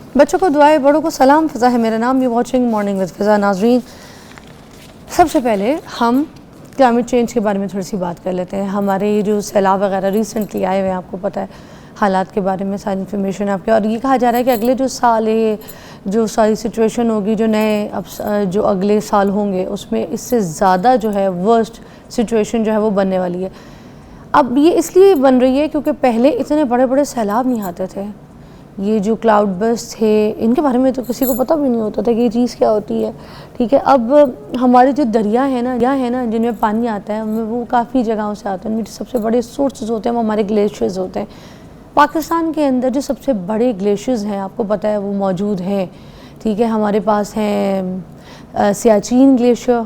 बच्चों को दुआए, बड़ों को सलाम। फ़िज़ा है मेरा नाम। यू वॉचिंग मॉर्निंग विद फ़िज़ा। नाज़रीन, सबसे पहले हम क्लाइमेट चेंज के बारे में थोड़ी सी बात कर लेते हैं। हमारे ये जो सैलाब वगैरह रिसेंटली आए हुए हैं, आपको पता है हालात के बारे में सारी इन्फॉर्मेशन आपके, और ये कहा जा रहा है कि अगले जो साल ये जो सारी सिचुएशन होगी, जो नए अब जो अगले साल होंगे, उसमें इससे ज़्यादा जो है वर्स्ट सिचुएशन जो है वो बनने वाली है। अब ये इसलिए बन रही है क्योंकि पहले इतने बड़े बड़े सैलाब नहीं आते थे। ये जो क्लाउड बर्स्ट थे, इनके बारे में तो किसी को पता भी नहीं होता था कि ये चीज़ क्या होती है। ठीक है, अब हमारे जो दरिया है ना जिनमें पानी आता है, वो काफ़ी जगहों से आते हैं। उनमें जो सबसे बड़े सोर्सेज होते हैं वो हमारे ग्लेशियर्स होते हैं। पाकिस्तान के अंदर जो सबसे बड़े ग्लेशियर्स हैं, आपको पता है, वो मौजूद हैं। ठीक है, हमारे पास हैं सियाचिन ग्लेशियर,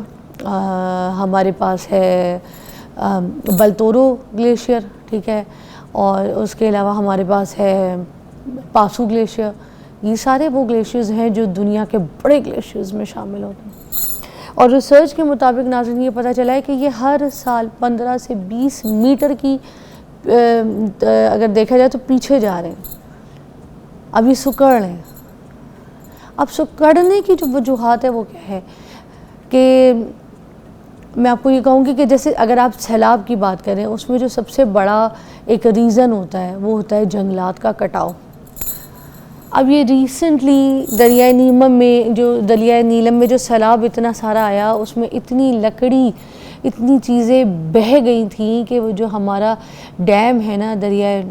हमारे पास है बलतोरो ग्लेशियर, ठीक है, और उसके अलावा हमारे पास है पासू ग्लेशियर। ये सारे वो ग्लेशियर्स हैं जो दुनिया के बड़े ग्लेशियर्स में शामिल होते हैं। और रिसर्च के मुताबिक नाज़रीन ये पता चला है कि ये हर साल 15 से 20 मीटर की अगर देखा जाए तो पीछे जा रहे हैं। अब ये सुकड़ रहे हैं। अब सुकड़ने की जो वजूहात है वो क्या है कि मैं आपको ये कहूँगी कि जैसे अगर आप सैलाब की बात करें, उसमें जो सबसे बड़ा एक रीज़न होता है वो होता है जंगलात का कटाव। अब ये रिसेंटली दरियाए नीलम में जो सैलाब इतना सारा आया, उसमें इतनी लकड़ी, इतनी चीज़ें बह गई थी कि वो जो हमारा डैम है ना, दरियाए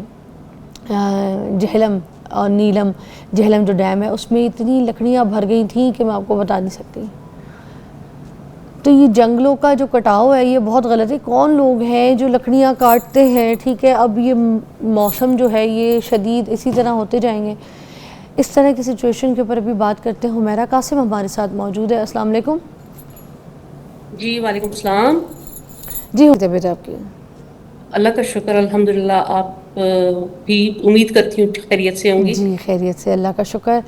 जहलम और नीलम जहलम जो डैम है, उसमें इतनी लकड़ियाँ भर गई थी कि मैं आपको बता नहीं सकती। तो ये जंगलों का जो कटाव है ये बहुत गलत है। कौन लोग हैं जो लकड़ियाँ काटते हैं? ठीक है, अब ये मौसम जो है ये शदीद इसी तरह होते जाएंगे। इस तरह की सिचुएशन के ऊपर अभी बात करते हैं। हुमैरा कासिम हमारे साथ मौजूद है। अस्सलाम वालेकुम। जी वालेकुम सलाम। जी, हो तबीयत आपकी? अल्लाह का शुक्र, अल्हम्दुलिल्लाह। आप भी उम्मीद करती हूँ खैरियत से होंगी। जी खैरियत से, अल्लाह का शुक्र।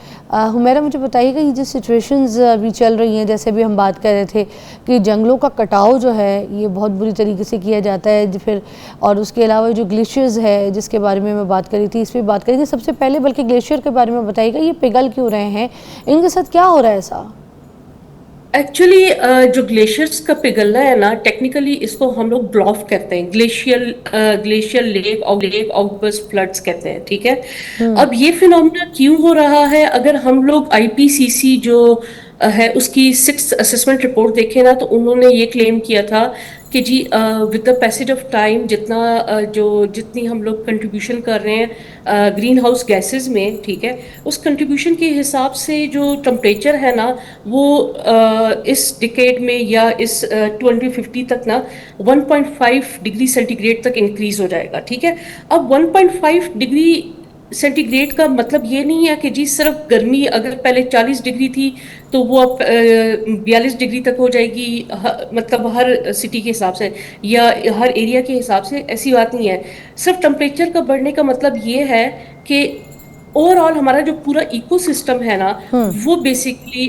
हुमैरा, मुझे बताइएगा ये जो सिचुएशंस अभी चल रही हैं, जैसे अभी हम बात कर रहे थे कि जंगलों का कटाव जो है ये बहुत बुरी तरीके से किया जाता है फिर, और उसके अलावा जो ग्लेशियर्स है जिसके बारे में मैं बात करी थी, इस पर बात करेंगे। सबसे पहले बल्कि ग्लेशियर के बारे में बताइएगा, ये पिघल क्यों रहे हैं, इनके साथ क्या हो रहा है ऐसा? एक्चुअली जो ग्लेशियर्स का पिघलना है ना, टेक्निकली इसको हम लोग ब्लॉफ कहते हैं, ग्लेशियल लेक आउटबर्स्ट फ्लड्स कहते हैं। ठीक है, अब ये फिनोमेना क्यों हो रहा है? अगर हम लोग आईपीसीसी जो है उसकी 6th असेसमेंट रिपोर्ट देखें ना, तो उन्होंने ये क्लेम किया था कि जी with the passage of time जितनी हम लोग कंट्रीब्यूशन कर रहे हैं ग्रीन हाउस गैसेस में, ठीक है, उस कंट्रीब्यूशन के हिसाब से जो टेम्परेचर है ना, वो इस डिकेड में या इस 2050 तक ना 1.5 डिग्री सेंटीग्रेड तक इंक्रीज हो जाएगा। ठीक है, अब 1.5 डिग्री सेंटीग्रेड का मतलब ये नहीं है कि जी सिर्फ गर्मी अगर पहले 40 डिग्री थी तो वो अब 42 डिग्री तक हो जाएगी, मतलब हर सिटी के हिसाब से या हर एरिया के हिसाब से, ऐसी बात नहीं है। सिर्फ टेम्परेचर का बढ़ने का मतलब ये है कि ओवरऑल हमारा जो पूरा इकोसिस्टम है ना, वो बेसिकली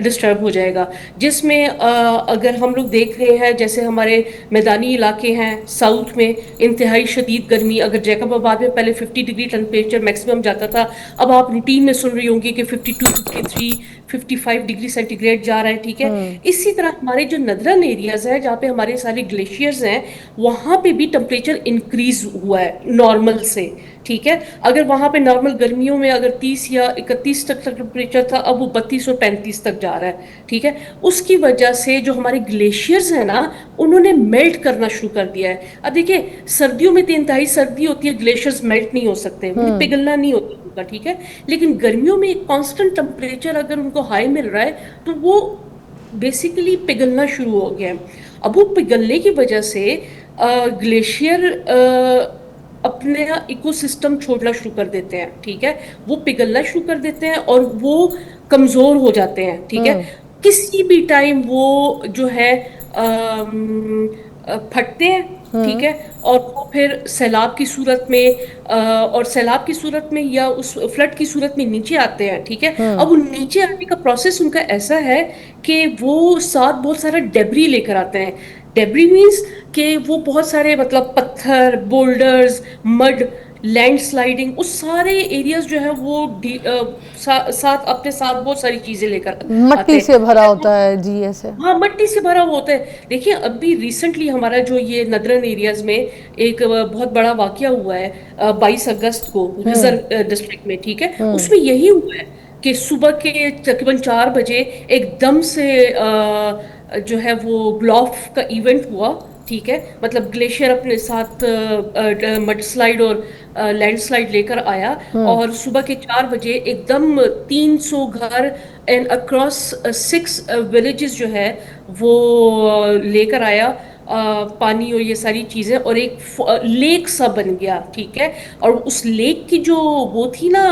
डिस्टर्ब हो जाएगा। जिसमें अगर हम लोग देख रहे हैं, जैसे हमारे मैदानी इलाके हैं साउथ में, इंतहाई शदीद गर्मी। अगर जैकबाबाद में पहले 50 डिग्री टेम्परेचर मैक्सिमम जाता था, अब आप रूटीन में सुन रही होंगी कि 52, 53, 55 डिग्री सेंटीग्रेड जा रहा है। ठीक है, इसी तरह हमारे जो नदरन एरियाज है जहाँ पे हमारे सारे ग्लेशियर्स हैं, वहां पे भी टेम्परेचर इंक्रीज हुआ है नॉर्मल से। ठीक है, अगर वहां पे नॉर्मल गर्मियों में अगर 30 या 31 तक टेम्परेचर था, अब वो 32 और 35 तक जा रहा है। ठीक है, उसकी वजह से जो हमारे ग्लेशियर्स हैं ना, उन्होंने मेल्ट करना शुरू कर दिया है। अब देखिए, सर्दियों में तो इंतहाई सर्दी होती है, ग्लेशियर्स मेल्ट नहीं हो सकते, मतलब पिघलना नहीं होता उनका। ठीक है, लेकिन गर्मियों में एक कांस्टेंट टेम्परेचर अगर उनको हाई मिल रहा है तो वो बेसिकली पिघलना शुरू हो गया है। अब वो पिघलने की वजह से ग्लेशियर अपने इकोसिस्टम छोड़ना शुरू कर देते हैं। ठीक है, वो पिघलना शुरू कर देते हैं और वो कमजोर हो जाते हैं। ठीक है, किसी भी टाइम वो जो है फटते हैं। ठीक है, और वो फिर सैलाब की सूरत में और सैलाब की सूरत में या उस फ्लड की सूरत में नीचे आते हैं। ठीक है, अब वो नीचे आने का प्रोसेस उनका ऐसा है कि वो साथ बहुत सारा डेब्री लेकर आते हैं। डेब्री मीन्स कि वो बहुत सारे मतलब पत्थर, बोल्डर्स, मड, लैंडस्लाइडिंग, उस सारे एरियाज जो है वो साथ अपने साथ बहुत सारी चीजें लेकर आते मट्टी से भरा हैं। होता है जी ऐसे। हाँ, मिट्टी से भरा हुआ होता है। देखिए अभी रिसेंटली हमारा जो ये नदरन एरियाज में एक बहुत बड़ा वाकया हुआ है 22 अगस्त को हम्म। रिजर्व डिस्ट्रिक्ट में, ठीक है, हम्म। उसमें यही हुआ है कि सुबह के तकरीबन 4 बजे एकदम से जो है वो ग्लोफ का इवेंट हुआ, ठीक है, मतलब ग्लेशियर अपने साथ मड स्लाइड और लैंडस्लाइड लेकर आया, हम्म। और सुबह के 4 बजे एकदम 300 घर एंड अक्रॉस 6 विलेजेस जो है वो लेकर आया पानी और ये सारी चीजें, और एक लेक सा बन गया, ठीक है। और उस लेक की जो वो थी ना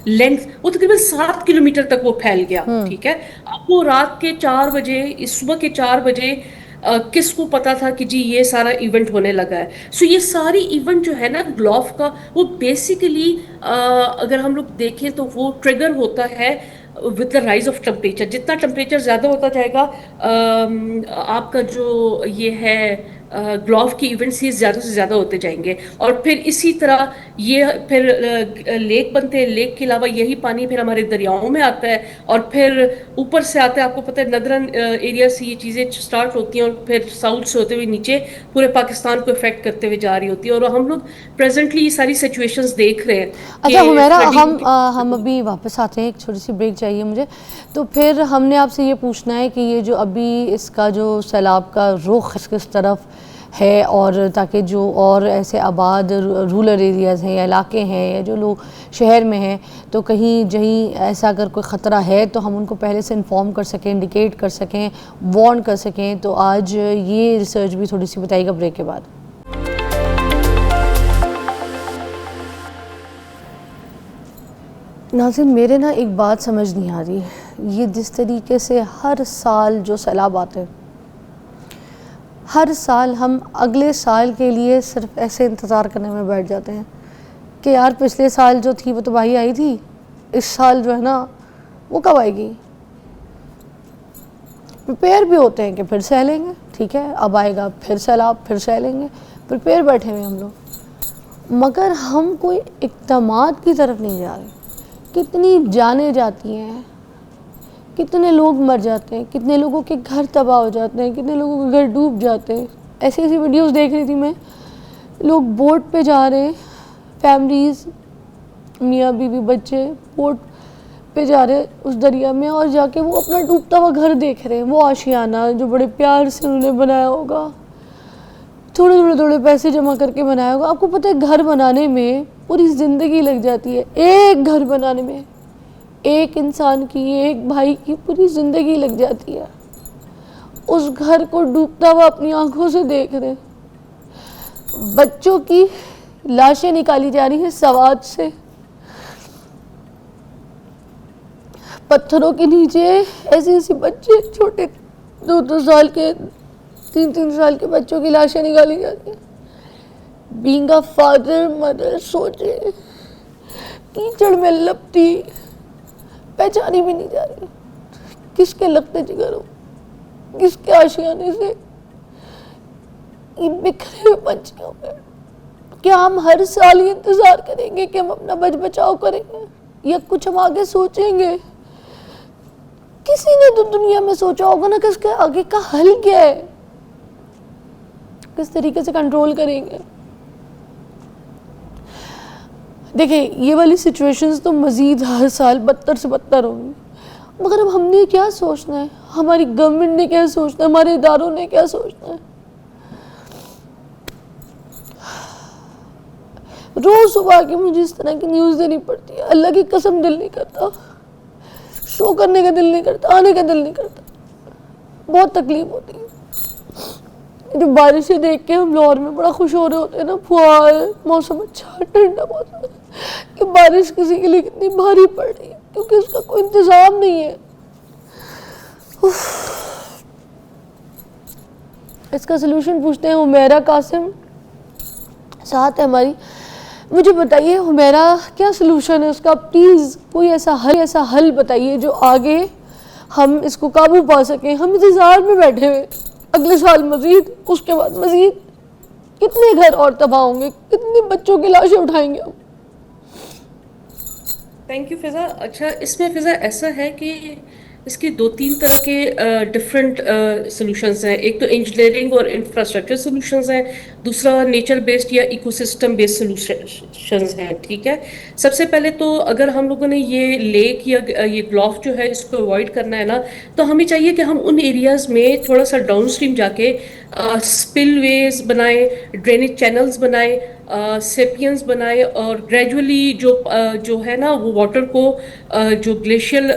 लेंथ, वो तकरीबन 7 किलोमीटर तक वो फैल गया, हम्म। ठीक है। अब वो रात के 4 बजे, इस सुबह के 4 बजे किसको पता था कि जी ये सारा इवेंट होने लगा है। सो ये सारी इवेंट जो है ना ग्लोफ का, वो बेसिकली अगर हम लोग देखें तो वो ट्रिगर होता है with the rise of temperature. जितना टेम्परेचर ज्यादा होता जाएगा आपका जो ये है ग्लोफ की इवेंट्स ये ज्यादा से ज्यादा होते जाएंगे, और फिर इसी तरह ये फिर लेक बनते हैं। लेक के अलावा यही पानी फिर हमारे दरियाओं में आता है, और फिर ऊपर से आता है, आपको पता है नदरन एरिया से ये चीजें स्टार्ट होती हैं और फिर साउथ से होते हुए नीचे पूरे पाकिस्तान को इफेक्ट करते हुए जा रही होती है। और हम लोग प्रेजेंटली ये सारी सिचुएशंस देख रहे हैं अच्छा कि हुमैरा, फ्लडिंग। हम अभी वापस आते हैं, एक छोटी सी ब्रेक चाहिए मुझे। तो फिर हमने आपसे ये पूछना है कि ये जो अभी इसका जो सैलाब का रुख किस तरफ है, और ताकि जो और ऐसे आबाद रूरल एरियाज़ हैं या इलाके हैं या जो लोग शहर में हैं, तो कहीं जहीं ऐसा अगर कोई ख़तरा है तो हम उनको पहले से इन्फॉर्म कर सकें, इंडिकेट कर सकें, वार्न कर सकें। तो आज ये रिसर्च भी थोड़ी सी बताइएगा ब्रेक के बाद। नाज़रीन, मेरे ना एक बात समझ नहीं आ रही, ये जिस तरीके से हर साल जो सैलाब आते हैं, हर साल हम अगले साल के लिए सिर्फ ऐसे इंतज़ार करने में बैठ जाते हैं कि यार पिछले साल जो थी वो तबाही आई थी, इस साल जो है ना वो कब आएगी। प्रिपेयर भी होते हैं कि फिर सह लेंगे, ठीक है, अब आएगा फिर सैलाब, फिर सह लेंगे, प्रिपेयर बैठे हुए हम लोग, मगर हम कोई इक़दामात की तरफ नहीं जा रहे। कितनी जानें जाती हैं, कितने लोग मर जाते हैं, कितने लोगों के घर तबाह हो जाते हैं, कितने लोगों के घर डूब जाते हैं। ऐसी ऐसी वीडियोस देख रही थी मैं, लोग बोट पे जा रहे हैं, फैमिलीज़, मियाँ बीवी बच्चे बोट पे जा रहे हैं उस दरिया में, और जाके वो अपना डूबता हुआ घर देख रहे हैं। वो आशियाना जो बड़े प्यार से उन्होंने बनाया होगा, थोड़े थोड़े थोड़े पैसे जमा करके बनाया होगा। आपको पता है घर बनाने में पूरी ज़िंदगी लग जाती है, एक घर बनाने में एक इंसान की, एक भाई की पूरी ज़िंदगी लग जाती है। उस घर को डूबता हुआ अपनी आंखों से देख रहे हैं। बच्चों की लाशें निकाली जा रही हैं सवात से, पत्थरों के नीचे ऐसे ऐसे बच्चे, छोटे 2-2 साल के, 3-3 साल के बच्चों की लाशें निकाली जाती हैं। बीइंग अ फादर, मदर, सोचे कीचड़ में लपटी, पहचानी भी नहीं जा रही किसके लगते जिगर हो, किसके आशियाने से ये बिखरे हुए पंछियों पे। क्या हम हर साल ये इंतजार करेंगे कि हम अपना बच बचाव करेंगे, या कुछ हम आगे सोचेंगे? किसी ने तो दुनिया में सोचा होगा ना कि इसके आगे का हल क्या है, किस तरीके से कंट्रोल करेंगे। देखिए ये वाली सिचुएशंस तो मज़ीद हर साल बदतर से बदतर होंगी, मगर अब हमने क्या सोचना है, हमारी गवर्नमेंट ने क्या सोचना है, हमारे इदारों ने क्या सोचना है। रोज़ सुबह के मुझे इस तरह की न्यूज़ देनी पड़ती है। अल्लाह की कसम दिल नहीं करता, शो करने का दिल नहीं करता, आने का दिल नहीं करता, बहुत तकलीफ होती है। जो बारिशें देख के हम लाहौर में बड़ा खुश हो रहे होते हैं ना, फुहार, मौसम अच्छा, ठंडा मौसम, कि बारिश किसी के लिए कितनी भारी पड़ रही है, क्योंकि उसका कोई इंतज़ाम नहीं है। इसका सलूशन पूछते हैं हुमैरा कासिम, साथ है हमारी। मुझे बताइए हुमैरा, क्या सलूशन है उसका? प्लीज़ कोई ऐसा हल बताइए जो आगे हम इसको काबू पा सकें। हम इंतज़ार में बैठे हुए, अगले साल मज़ीद, उसके बाद मज़ीद। कितने घर और तबाह होंगे, कितने बच्चों की लाशें उठाएंगे हम। थैंक यू फिजा। अच्छा, इसमें फिजा ऐसा है कि इसके दो तीन तरह के डिफरेंट सॉल्यूशंस हैं। एक तो इंजीनियरिंग और इंफ्रास्ट्रक्चर सॉल्यूशंस हैं, दूसरा नेचर बेस्ड या इकोसिस्टम बेस्ड सॉल्यूशंस हैं। ठीक है, सबसे पहले तो अगर हम लोगों ने ये लेक या ये ग्लॉफ जो है इसको अवॉइड करना है ना, तो हमें चाहिए कि हम उन एरियाज में थोड़ा सा डाउन स्ट्रीम जाके स्पिलवेज बनाए, ड्रेनेज चैनल्स बनाए, सेपियंस बनाए, और ग्रेजुअली जो है ना वो वाटर को जो ग्लेशियल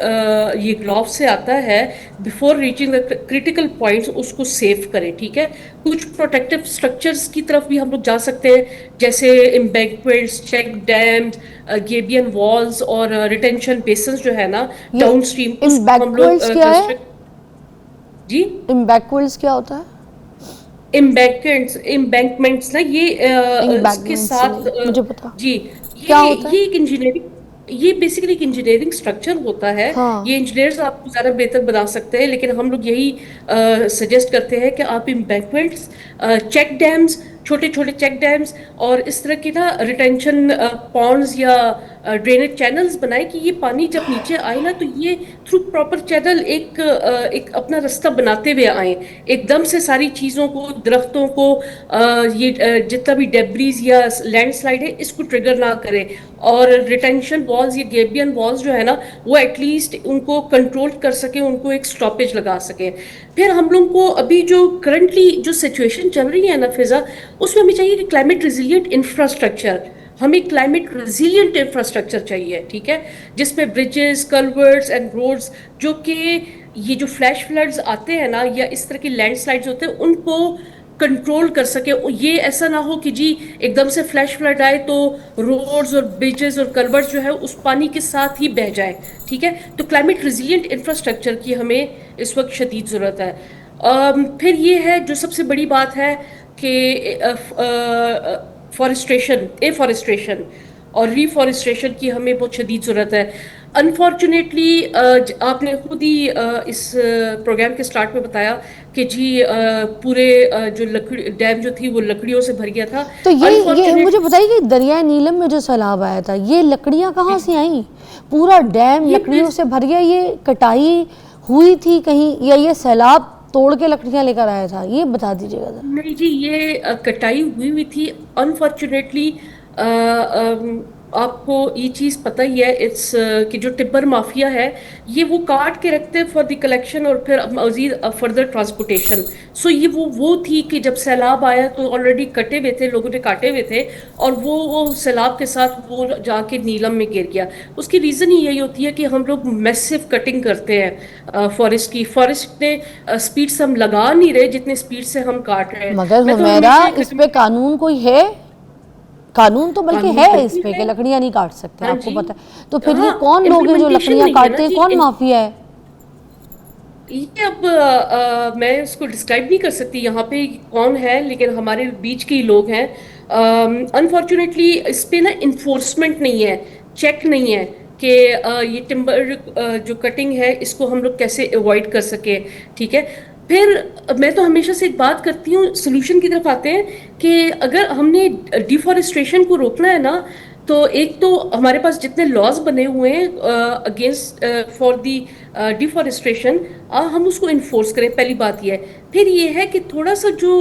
ये ग्लॉफ से आता है, before reaching the critical points उसको सेव करें। ठीक है, कुछ प्रोटेक्टिव स्ट्रक्चर्स की तरफ भी हम लोग जा सकते हैं, जैसे embankments, check dams, gabion walls और रिटेंशन बेसिन्स जो है ना ये डाउन स्ट्रीम, उसको हम लोग इम्बैकवर्ड्स क्या है? जी, इम्बैकवर्ड्स क्या होता है? एम्बैंकमेंट्स ना ये इसके इम्बैकमेंट्स साथ नहीं मुझे पता। जी, क्या होता है? ये एक इंजीनियरिंग, ये बेसिकली एक इंजीनियरिंग स्ट्रक्चर होता है। हाँ। ये इंजीनियर्स आपको ज़्यादा बेहतर बना सकते हैं, लेकिन हम लोग यही सजेस्ट करते हैं कि आप एम्बैंकमेंट्स, चेक डैम्स, छोटे छोटे चेक डैम्स और इस तरह की ना रिटेंशन पॉन्ड्स या ड्रेनेज चैनल्स बनाए कि ये पानी जब नीचे आए ना तो ये थ्रू प्रॉपर चैनल एक अपना रास्ता बनाते हुए आए, एकदम से सारी चीज़ों को, दरख्तों को, जितना भी डेब्रीज या लैंडस्लाइड है इसको ट्रिगर ना करे, और रिटेंशन वॉल्स या गेबियन वॉल्स जो है ना वो एटलीस्ट उनको कंट्रोल कर सके, उनको एक स्टॉपेज लगा सके। फिर हम लोग को अभी जो करंटली जो सिचुएशन चल रही है ना फिजा, उसमें हमें चाहिए कि क्लाइमेट रिजिलियंट इंफ्रास्ट्रक्चर, हमें क्लाइमेट रेजिलिएंट इंफ्रास्ट्रक्चर चाहिए। ठीक है, जिसमें ब्रिजेस, कल्वर्ट्स एंड रोड्स, जो कि ये जो फ्लैश फ्लड्स आते हैं ना या इस तरह की लैंडस्लाइड्स होते हैं उनको कंट्रोल कर सके। ये ऐसा ना हो कि जी एकदम से फ्लैश फ्लड आए तो रोड्स और ब्रिजेस और कल्वर्ट्स जो है उस पानी के साथ ही बह जाए। ठीक है, तो क्लाइमेट रेजिलिएंट इंफ्रास्ट्रक्चर की हमें इस वक्त शदीद ज़रूरत है। फिर ये है जो सबसे बड़ी बात है कि फॉरेस्ट्रेशन, एफॉरेस्ट्रेशन और रिफॉरेस्ट्रेशन की हमें बहुत शदीद ज़रूरत है। अनफॉर्चुनेटली आपने खुद ही इस प्रोग्राम के स्टार्ट में बताया कि जी पूरे जो लकड़ी डैम जो थी वो लकड़ियों से भर गया था। तो ये अनफॉर्चुनेट मुझे बताइए कि दरिया नीलम में जो सैलाब आया था, ये लकड़ियां कहाँ से आई? पूरा डैम ये लकड़ियों से भर गया। ये कटाई हुई थी कहीं, या ये सैलाब तोड़ के लकड़ियां लेकर आया था? ये बता दीजिएगा जरा। नहीं जी, ये कटाई हुई थी। अनफॉर्चुनेटली आपको ये चीज़ पता ही है, इट्स कि जो टिब्बर माफिया है ये वो काट के रखते हैं फॉर द कलेक्शन और फिर मजीद फर्दर ट्रांसपोर्टेशन। सो ये वो थी कि जब सैलाब आया तो ऑलरेडी कटे हुए थे, लोगों ने काटे हुए थे, और वो सैलाब के साथ वो जाके नीलम में गिर गया। उसकी रीज़न ही यही होती है कि हम लोग मैसिव कटिंग करते हैं फॉरेस्ट की। फॉरेस्ट ने स्पीड से हम लगा नहीं रहे जितने स्पीड से हम काट रहे हैं। मगर मैं तो हुमैरा, हमेशा इस पे कानून कोई है? कानून तो बल्कि कानून है इस नहीं पे कि है। लकड़ियां नहीं काट सकते, हाँ आपको जी, पता है। तो फिर ये हाँ, कौन लोग हैं जो इम्प्लीमेंटेशन लकड़ियां नहीं है ना काटते हैं? जी। कौन माफिया है? ये अब मैं उसको डिस्क्राइब नहीं कर सकती यहाँ पे कौन है, लेकिन हमारे बीच के ही लोग हैं। अनफॉर्चुनेटली इस पे ना इन्फोर्समेंट नहीं है, चेक नहीं है कि ये टिम्बर जो कटिंग है इसको हम लोग कैसे अवॉइड कर सके। ठीक है, फिर मैं तो हमेशा से एक बात करती हूँ, सोल्यूशन की तरफ आते हैं कि अगर हमने डिफॉरेस्टेशन को रोकना है ना, तो एक तो हमारे पास जितने लॉज बने हुए हैं अगेंस्ट फॉर दी डिफॉरेस्ट्रेशन, हम उसको इन्फोर्स करें, पहली बात ये है। फिर ये है कि थोड़ा सा जो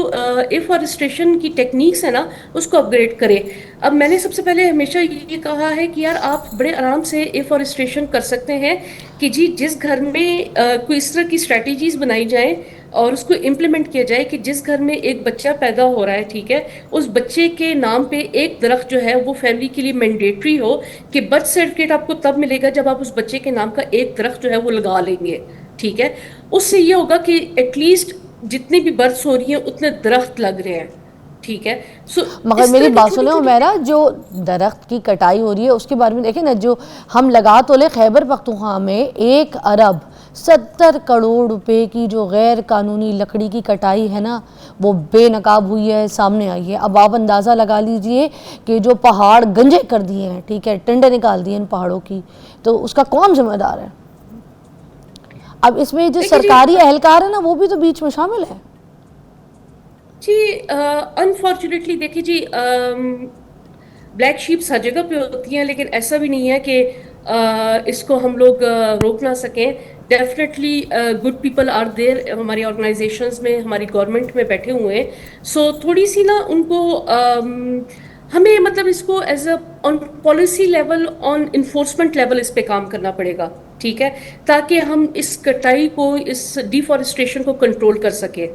एफॉरेस्ट्रेशन की टेक्निक्स है ना उसको अपग्रेड करें। अब मैंने सबसे पहले हमेशा ये कहा है कि यार आप बड़े आराम से एफॉरेस्ट्रेशन कर सकते हैं कि जी जिस घर में कोई इस तरह की स्ट्रैटेजीज बनाई जाए और उसको इम्प्लीमेंट किया जाए कि जिस घर में एक बच्चा पैदा हो रहा है, ठीक है, उस बच्चे के नाम पे एक दरख्त जो है वो फैमिली के लिए मैंडेटरी हो, कि बर्थ सर्टिफिकेट आपको तब मिलेगा जब आप उस बच्चे के नाम का एक दरख्त जो है वो लगा लेंगे। ठीक है, उससे ये होगा कि एटलीस्ट जितनी भी बर्थ्स हो रही हैं उतने दरख्त लग रहे हैं। ठीक है, सो मगर इस मेरी तरह की बात छोटी सुनो छोटी मेरा, जो दरख्त की कटाई हो रही है उसके बारे में देखें ना, जो हम लगा तो ले खैबर पख्तूनख्वा में 1 अरब 70 करोड़ रुपए की जो गैर कानूनी लकड़ी की कटाई है ना, वो बेनकाब हुई है, सामने आई है। अब आप अंदाज़ा लगा लीजिए कि जो पहाड़ गंजे कर दिए हैं, ठीक है, टिंडे निकाल दिए इन पहाड़ों की, तो उसका कौन जिम्मेदार है? अब इसमें जो देखिए जी, सरकारी एहलकार है ना वो भी तो बीच में शामिल है। जी अनफॉर्चुनेटली देखिए जी, ब्लैक शीप्स हर जगह पे होती हैं, लेकिन ऐसा भी नहीं है कि इसको हम लोग रोक ना सकें। Definitely good people are there हमारी ऑर्गेनाइजेशंस में, हमारी गवर्नमेंट में बैठे हुए हैं। सो थोड़ी सी ना उनको हमें मतलब इसको as a on policy level, on enforcement level इस पे काम करना पड़ेगा, ठीक है, ताकि हम इस कटाई को, इस डिफॉरेस्टेशन को कंट्रोल कर सके।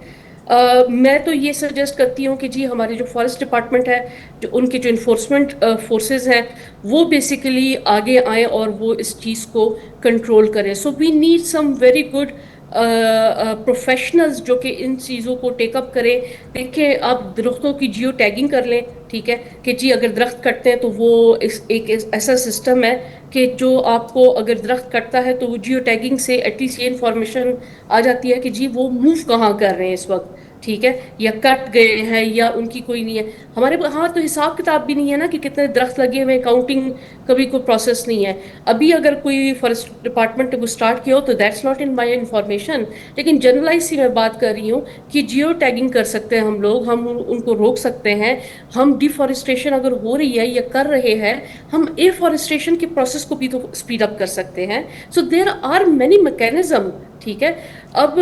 मैं तो ये सजेस्ट करती हूँ कि जी हमारे जो फॉरेस्ट डिपार्टमेंट है, जो उनके जो इन्फोर्समेंट फोर्सेस हैं, वो बेसिकली आगे आए और वो इस चीज़ को कंट्रोल करें। So we need some very good professionals जो कि इन चीज़ों को टेकअप करें। देखिए, आप दरख्तों की जियो टैगिंग कर लें, ठीक है, कि जी अगर दरख्त कटते हैं तो वो एक ऐसा सिस्टम है कि जो आपको अगर दरख्त कटता है तो वो जियो टैगिंग से एटलीस्ट ये इंफॉर्मेशन आ जाती है कि जी वो मूव कहाँ कर रहे हैं इस वक्त, ठीक है, या कट गए हैं या उनकी कोई नहीं है। हमारे यहाँ तो हिसाब किताब भी नहीं है ना कि कितने दरख्त लगे हुए हैं, काउंटिंग कभी कोई प्रोसेस नहीं है। अभी अगर कोई फॉरेस्ट डिपार्टमेंट ने कुछ स्टार्ट किया हो तो that's not in my information, लेकिन जनरलाइज सी मैं बात कर रही हूँ कि जियो टैगिंग कर सकते हैं हम लोग, हम उनको रोक सकते हैं। हम डिफॉरेस्टेशन अगर हो रही है या कर रहे हैं, हम एफॉरेस्टेशन के प्रोसेस को भी तो स्पीड अप कर सकते हैं। So there are many mechanism, ठीक है। अब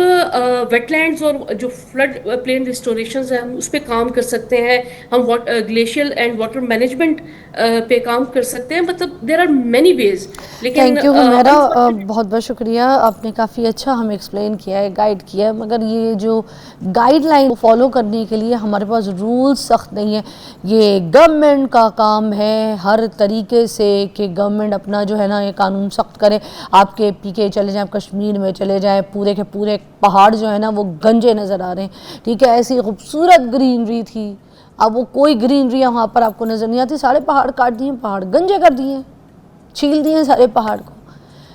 वेटलैंड्स और जो फ्लड प्लेन रिस्टोरेशन है, हम उस पर काम कर सकते हैं। हम ग्लेशियल एंड वाटर मैनेजमेंट पे काम कर सकते हैं। मतलब देर आर मेनी वेज, लेकिन थैंक यू हुमैरा, बहुत बहुत शुक्रिया, आपने काफ़ी अच्छा हमें एक्सप्लेन किया है, गाइड किया है। मगर ये जो गाइडलाइन को फॉलो करने के लिए हमारे पास रूल्स सख्त नहीं है। ये गवर्नमेंट का काम है हर तरीके से कि गवर्नमेंट अपना जो है ना ये कानून सख्त करे। आपके पीके चले जाएँ, कश्मीर में चले जाएँ, पूरे के पूरे पहाड़ जो है ना वो गंजे नज़र आ रहे हैं, ठीक है। ऐसी खूबसूरत ग्रीनरी थी, अब वो कोई ग्रीनरी वहाँ पर आपको नज़र नहीं आती। सारे पहाड़ काट दिए, पहाड़ गंजे कर दिए, छील दिए सारे पहाड़ को।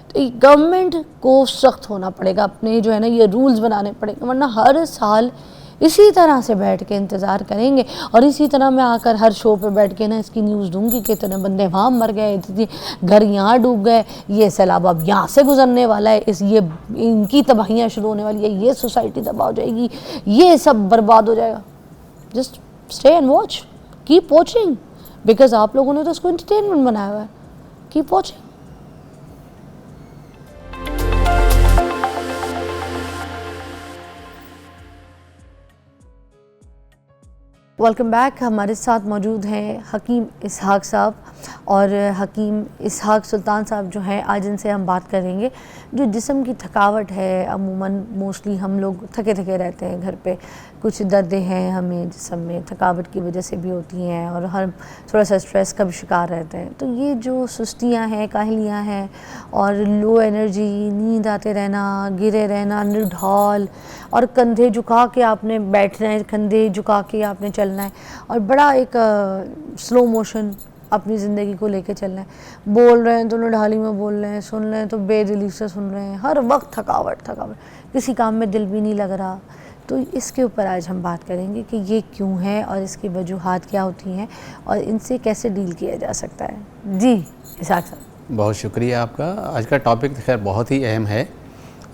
तो गवर्नमेंट को सख्त होना पड़ेगा, अपने जो है ना ये रूल्स बनाने पड़ेंगे, वरना हर साल इसी तरह से बैठ के इंतज़ार करेंगे और इसी तरह मैं आकर हर शो पे बैठ के ना इसकी न्यूज़ दूंगी कि इतने बंदे वहाँ मर गए, इतने घर यहाँ डूब गए, ये सैलाब अब यहाँ से गुजरने वाला है, इस ये इनकी तबाहियाँ शुरू होने वाली है, ये सोसाइटी तबाह हो जाएगी, ये सब बर्बाद हो जाएगा। Just stay and watch, keep watching, because आप लोगों ने तो उसको एंटरटेनमेंट बनाया हुआ है। Keep watching. Welcome back. हमारे साथ मौजूद हैं हकीम इसहाक साहब, और हकीम इसहाक सुल्तान साहब जो हैं, आज इनसे हम बात करेंगे जो जिस्म की थकावट है। अमूमन मोस्टली हम लोग थके थके रहते हैं घर पे, कुछ दर्दें हैं हमें जिस्म में, थकावट की वजह से भी होती हैं, और हर थोड़ा सा स्ट्रेस का भी शिकार रहते हैं। तो ये जो सुस्तियाँ हैं, काहलियाँ हैं, और लो एनर्जी, नींद आते रहना, गिरे रहना, निर्ढौल, और कंधे झुका के आपने बैठना है, कंधे झुका के आपने चलना है, और बड़ा एक स्लो मोशन अपनी ज़िंदगी को लेके चलना है। बोल रहे हैं तो निढाली में बोल रहे हैं, सुन रहे हैं तो बेदिली से सुन रहे हैं, हर वक्त थकावट थकावट, किसी काम में दिल भी नहीं लग रहा। तो इसके ऊपर आज हम बात करेंगे कि ये क्यों है और इसकी वजूहात क्या होती हैं और इनसे कैसे डील किया जा सकता है। जी इसहाक साहब। बहुत शुक्रिया आपका। आज का टॉपिक खैर बहुत ही अहम है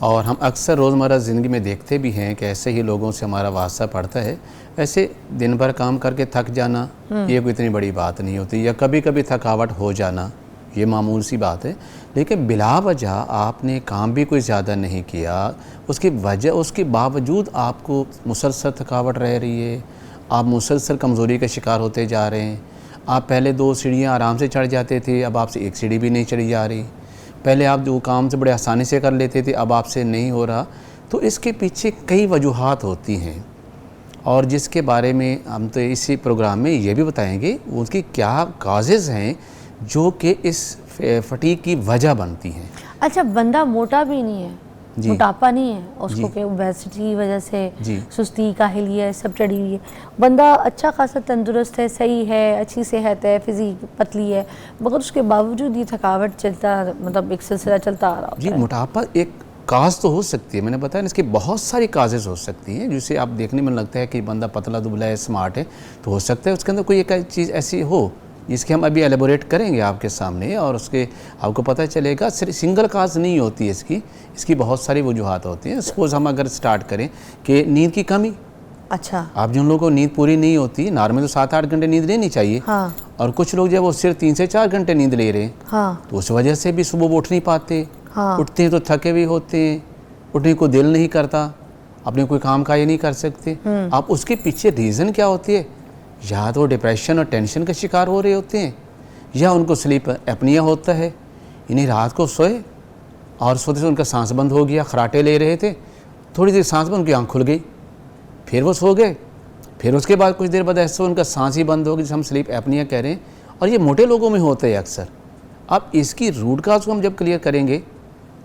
और हम अक्सर रोज़मर्रा ज़िंदगी में देखते भी हैं कि ऐसे ही लोगों से हमारा वास्ता पड़ता है। ऐसे दिन भर काम करके थक जाना ये कोई इतनी बड़ी बात नहीं होती, या कभी कभी थकावट हो जाना ये मामूल सी बात है। लेकिन बिला वजह आपने काम भी कोई ज़्यादा नहीं किया, उसके बावजूद आपको मुसलसल थकावट रह रही है, आप मुसलसल कमज़ोरी का शिकार होते जा रहे हैं। आप पहले 2 सीढ़ियाँ आराम से चढ़ जाते थे, अब आपसे 1 सीढ़ी भी नहीं चढ़ी जा रही। पहले आप जो काम से बड़े आसानी से कर लेते थे, अब आपसे नहीं हो रहा। तो इसके पीछे कई वजूहात होती हैं, और जिसके बारे में हम तो इसी प्रोग्राम में ये भी बताएंगे उनकी क्या काजेज़ हैं जो कि इस फटीग की वजह बनती हैं। अच्छा, बंदा मोटा भी नहीं है, मोटापा नहीं है उसको कि ओबेसिटी की वजह से सुस्ती, काहली है, सब चढ़ी हुई है। बंदा अच्छा खासा तंदुरुस्त है, सही है, अच्छी सेहत है, फिजिक पतली है, मगर उसके बावजूद ये थकावट चलता, मतलब एक सिलसिला चलता आ रहा है। मोटापा एक काज तो हो सकती है, मैंने बताया इसकी बहुत सारी काजेज़ हो सकती हैं, जिसे आप देखने में लगता है कि बंदा पतला दुबला है, स्मार्ट है, तो हो सकता है उसके अंदर कोई एक चीज़ ऐसी हो जिसके हम अभी एलेबोरेट करेंगे आपके सामने, और उसके आपको पता चलेगा। सिर्फ सिंगल काज नहीं होती है इसकी बहुत सारी वजूहात होती हैं। सपोज़ हम अगर स्टार्ट करें कि नींद की कमी, अच्छा। आप जिन लोगों को नींद पूरी नहीं होती, नॉर्मल तो 7-8 घंटे नींद लेनी चाहिए, हाँ और कुछ लोग जब वो सिर्फ 3 से 4 घंटे नींद ले रहे हैं, हाँ तो उस वजह से भी सुबह वो उठ नहीं पाते। हाँ। उठते हैं तो थके भी होते हैं, उठने को दिल नहीं करता, अपने कोई काम काज नहीं कर सकते। आप उसके पीछे रीज़न क्या होती है? या तो डिप्रेशन और टेंशन का शिकार हो रहे होते हैं, या उनको स्लीप एपनिया होता है। इन्हें रात को सोए और सोते से उनका सांस बंद हो गया, खराटे ले रहे थे, थोड़ी देर सांस बंद, उनकी आँख खुल गई, फिर वो सो गए, फिर उसके बाद कुछ देर बाद ऐसे उनका सांस ही बंद हो गई, जिसे हम स्लीप एपनिया कह रहे हैं। और ये मोटे लोगों में होता है अक्सर। अब इसकी रूट काज को हम जब क्लियर करेंगे,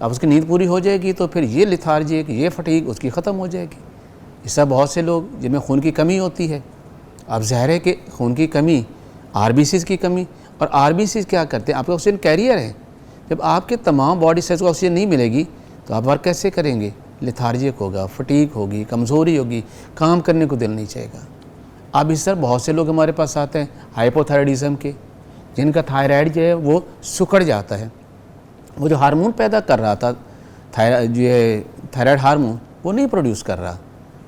अब उसकी नींद पूरी हो जाएगी, तो फिर ये लिथार्जिक, ये फटीग उसकी ख़त्म हो जाएगी। इससे बहुत से लोग जिनमें खून की कमी होती है, अब ज़ाहिर है कि खून की कमी, आरबीसीज़ की कमी, और आरबीसीज़ क्या करते हैं? आपका ऑक्सीजन कैरियर है। जब आपके तमाम बॉडी सेल्स को ऑक्सीजन नहीं मिलेगी तो आप वर्क कैसे करेंगे? लिथार्जिक होगा, फटीग होगी, कमज़ोरी होगी, काम करने को दिल नहीं चाहेगा। अब इस तरह बहुत से लोग हमारे पास आते हैं हाइपोथायराइडिज्म के, जिनका थायराइड जो है वो सिकुड़ जाता है। वो जो हार्मोन पैदा कर रहा था, थायराइड हार्मोन, वो नहीं प्रोड्यूस कर रहा।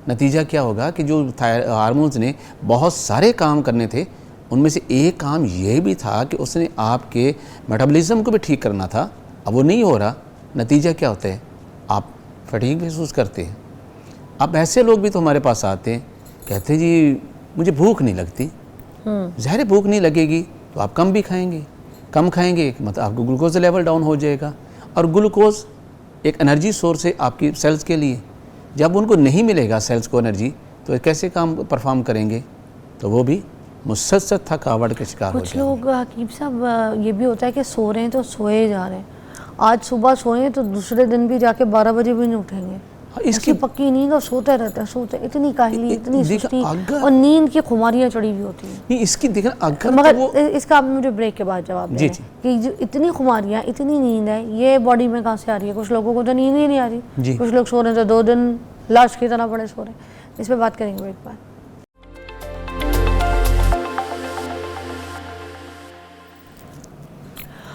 नतीजा क्या होगा कि जो हार्मोन्स ने बहुत सारे काम करने थे, उनमें से एक काम ये भी था कि उसने आपके मेटाबॉलिज्म को भी ठीक करना था, अब वो नहीं हो रहा। नतीजा क्या होता है? आप फटीग महसूस करते हैं। अब ऐसे लोग भी तो हमारे पास आते हैं, कहते हैं जी मुझे भूख नहीं लगती। ज़ाहिर भूख नहीं लगेगी तो आप कम भी खाएंगे, कम खाएंगे मतलब आपको ग्लूकोज लेवल डाउन हो जाएगा, और ग्लूकोज एक एनर्जी सोर्स है आपकी सेल्स के लिए। जब उनको नहीं मिलेगा सेल्स को एनर्जी, तो कैसे काम परफॉर्म करेंगे? तो वो भी मुसलसल थकावट के शिकार हो कुछ जाएंगे। लोग हकीम साहब ये भी होता है कि सो रहे हैं तो सोए जा रहे हैं, आज सुबह सोए तो दूसरे दिन भी जाके 12 बजे भी नहीं उठेंगे। इसकी पक्की नींद, और सोते रहते हैं, सोते, इतनी काहली, इतनी सुस्ती, और नींद की खुमारियां चढ़ी हुई होती हैं। नहीं, इसकी देखना अगर मगर तो वो इसका आप मुझे ब्रेक के बाद जवाब दें कि जो इतनी खुमारियां, इतनी नींद है, ये बॉडी में कहाँ से आ रही है? कुछ लोगों को तो नींद ही नहीं आ रही, कुछ लोग सो रहे हैं तो 2 दिन लाश की तरह पड़े सो रहे हैं। इस पर बात करेंगे ब्रेक बाद।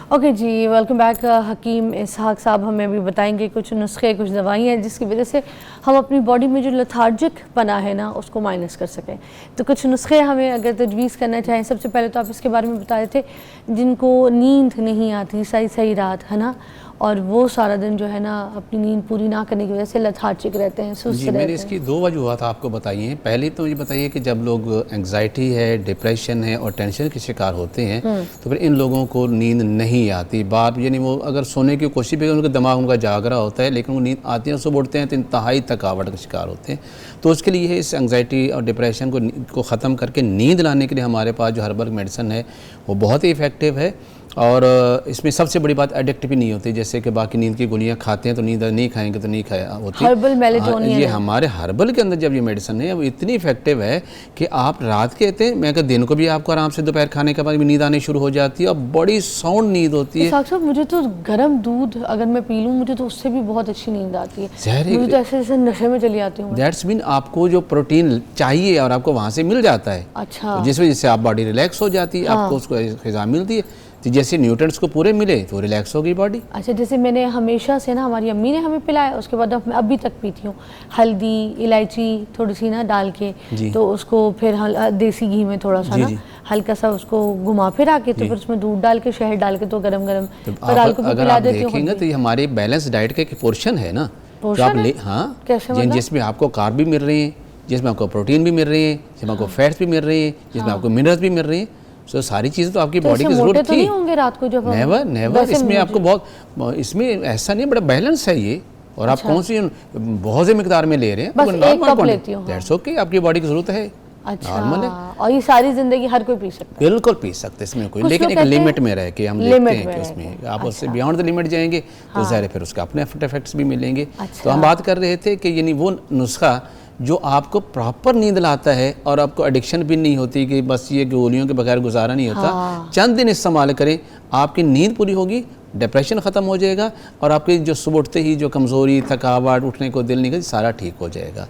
ओके जी, वेलकम बैक। हकीम इसहाक साहब हमें भी बताएंगे कुछ नुस्खे, कुछ दवाइयाँ जिसकी वजह से हम अपनी बॉडी में जो लथार्जिक पना है ना, उसको माइनस कर सकें। तो कुछ नुस्खे हमें अगर तजवीज़ करना चाहें, सबसे पहले तो आप इसके बारे में बता रहे थे जिनको नींद नहीं आती सही रात, है ना, और वो सारा दिन जो है ना अपनी नींद पूरी ना करने की वजह से लथार्जिक रहते हैं, सुस्त रहते हैं। मैंने इसकी 2 वजूहत आपको बताई हैं। पहले तो ये बताइए कि जब लोग एंग्जाइटी है, डिप्रेशन है और टेंशन के शिकार होते हैं, तो फिर इन लोगों को नींद नहीं आती। बात यानी वो अगर सोने की कोशिश भी, उनका दिमाग उनका जाग रहा होता है, लेकिन वो नींद आती है, सुबह उठते हैं तो इंतहाई थकावट का शिकार होते हैं। तो उसके लिए इस एंग्जाइटी और डिप्रेशन को ख़त्म करके नींद लाने के लिए हमारे पास जो हर्बल मेडिसिन है वो बहुत ही इफ़ेक्टिव है। और इसमें सबसे बड़ी बात एडिक्ट भी नहीं होती, जैसे कि बाकी नींद की गोलियां खाते हैं तो नींद नहीं खाएंगे तो नहीं खाया होती। हर्बल मेलेटोनिन, ये हमारे हर्बल के अंदर जब ये मेडिसिन है वो इतनी इफेक्टिव है कि आप रात के कहते हैं, मैं कहते दिन को भी आपको आराम से दोपहर खाने के बाद भी नींद आनी शुरू हो जाती है और बड़ी साउंड नींद होती है। साहब मुझे तो गर्म दूध अगर मैं पी लूँ, मुझे तो उससे भी बहुत अच्छी नींद आती है। मुझे तो ऐसे जैसे नशे में चली आती हूँ। दैट्स मीन आपको जो प्रोटीन चाहिए और आपको वहाँ से मिल जाता है। अच्छा। तो जिस वजह से आप बॉडी रिलैक्स हो जाती है, आपको उसको ग़िज़ा मिलती है, तो जैसे न्यूट्रिएंट्स को पूरे मिले तो रिलैक्स हो गई बॉडी। अच्छा, जैसे मैंने हमेशा से ना, हमारी अम्मी ने हमें पिलाया, उसके बाद मैं अभी तक पीती हूँ, हल्दी इलायची थोड़ी सी ना डाल के, तो उसको फिर देसी घी में थोड़ा सा ना हल्का सा उसको घुमा फिरा के, तो फिर उसमें दूध डाल के, शहद डाल के, तो गरम गरम अगर आप देखेंगे तो ये हमारे बैलेंस डाइट का एक पोर्शन है ना, तो आप हाँ, जिसमें आपको कार्ब भी मिल रही है, जिसमें आपको प्रोटीन भी मिल रही है, जिसमें आपको फैट्स भी मिल रही है, जिसमें आपको मिनरल्स भी मिल रही है। सो सारी चीज़ें तो आपकी बॉडी की ज़रूरत थी। नहीं होंगे रात को जब नेवर इसमें आपको बहुत, इसमें ऐसा नहीं, बड़ा बैलेंस है ये। और आप कौन सी बहुत से मिकदार में ले रहे हैं, बस एक कप लेती हूं, दैट्स ओके, आपकी बॉडी की ज़रूरत है। अच्छा, और ये सारी जिंदगी हर कोई पी सकता है? बिल्कुल पी सकते हैं, इसमें कोई, लेकिन एक लिमिट में रह के हम देखते हैं कि उसमें आप उससे बियॉन्ड द लिमिट जाएंगे तो ज़ाहिर फिर उसके अपने इफेक्ट्स भी मिलेंगे। तो हम बात कर रहे थे कि यानी वो नुस्खा जो आपको प्रॉपर नींद लाता है और आपको एडिक्शन भी नहीं होती कि बस ये गोलियों के बगैर गुजारा नहीं होता। चंद दिन इस्तेमाल करें, आपकी नींद पूरी होगी, डिप्रेशन ख़त्म हो जाएगा, और आपकी जो सुबह उठते ही जो कमज़ोरी, थकावट, उठने को दिल नहीं करती, सारा ठीक हो जाएगा।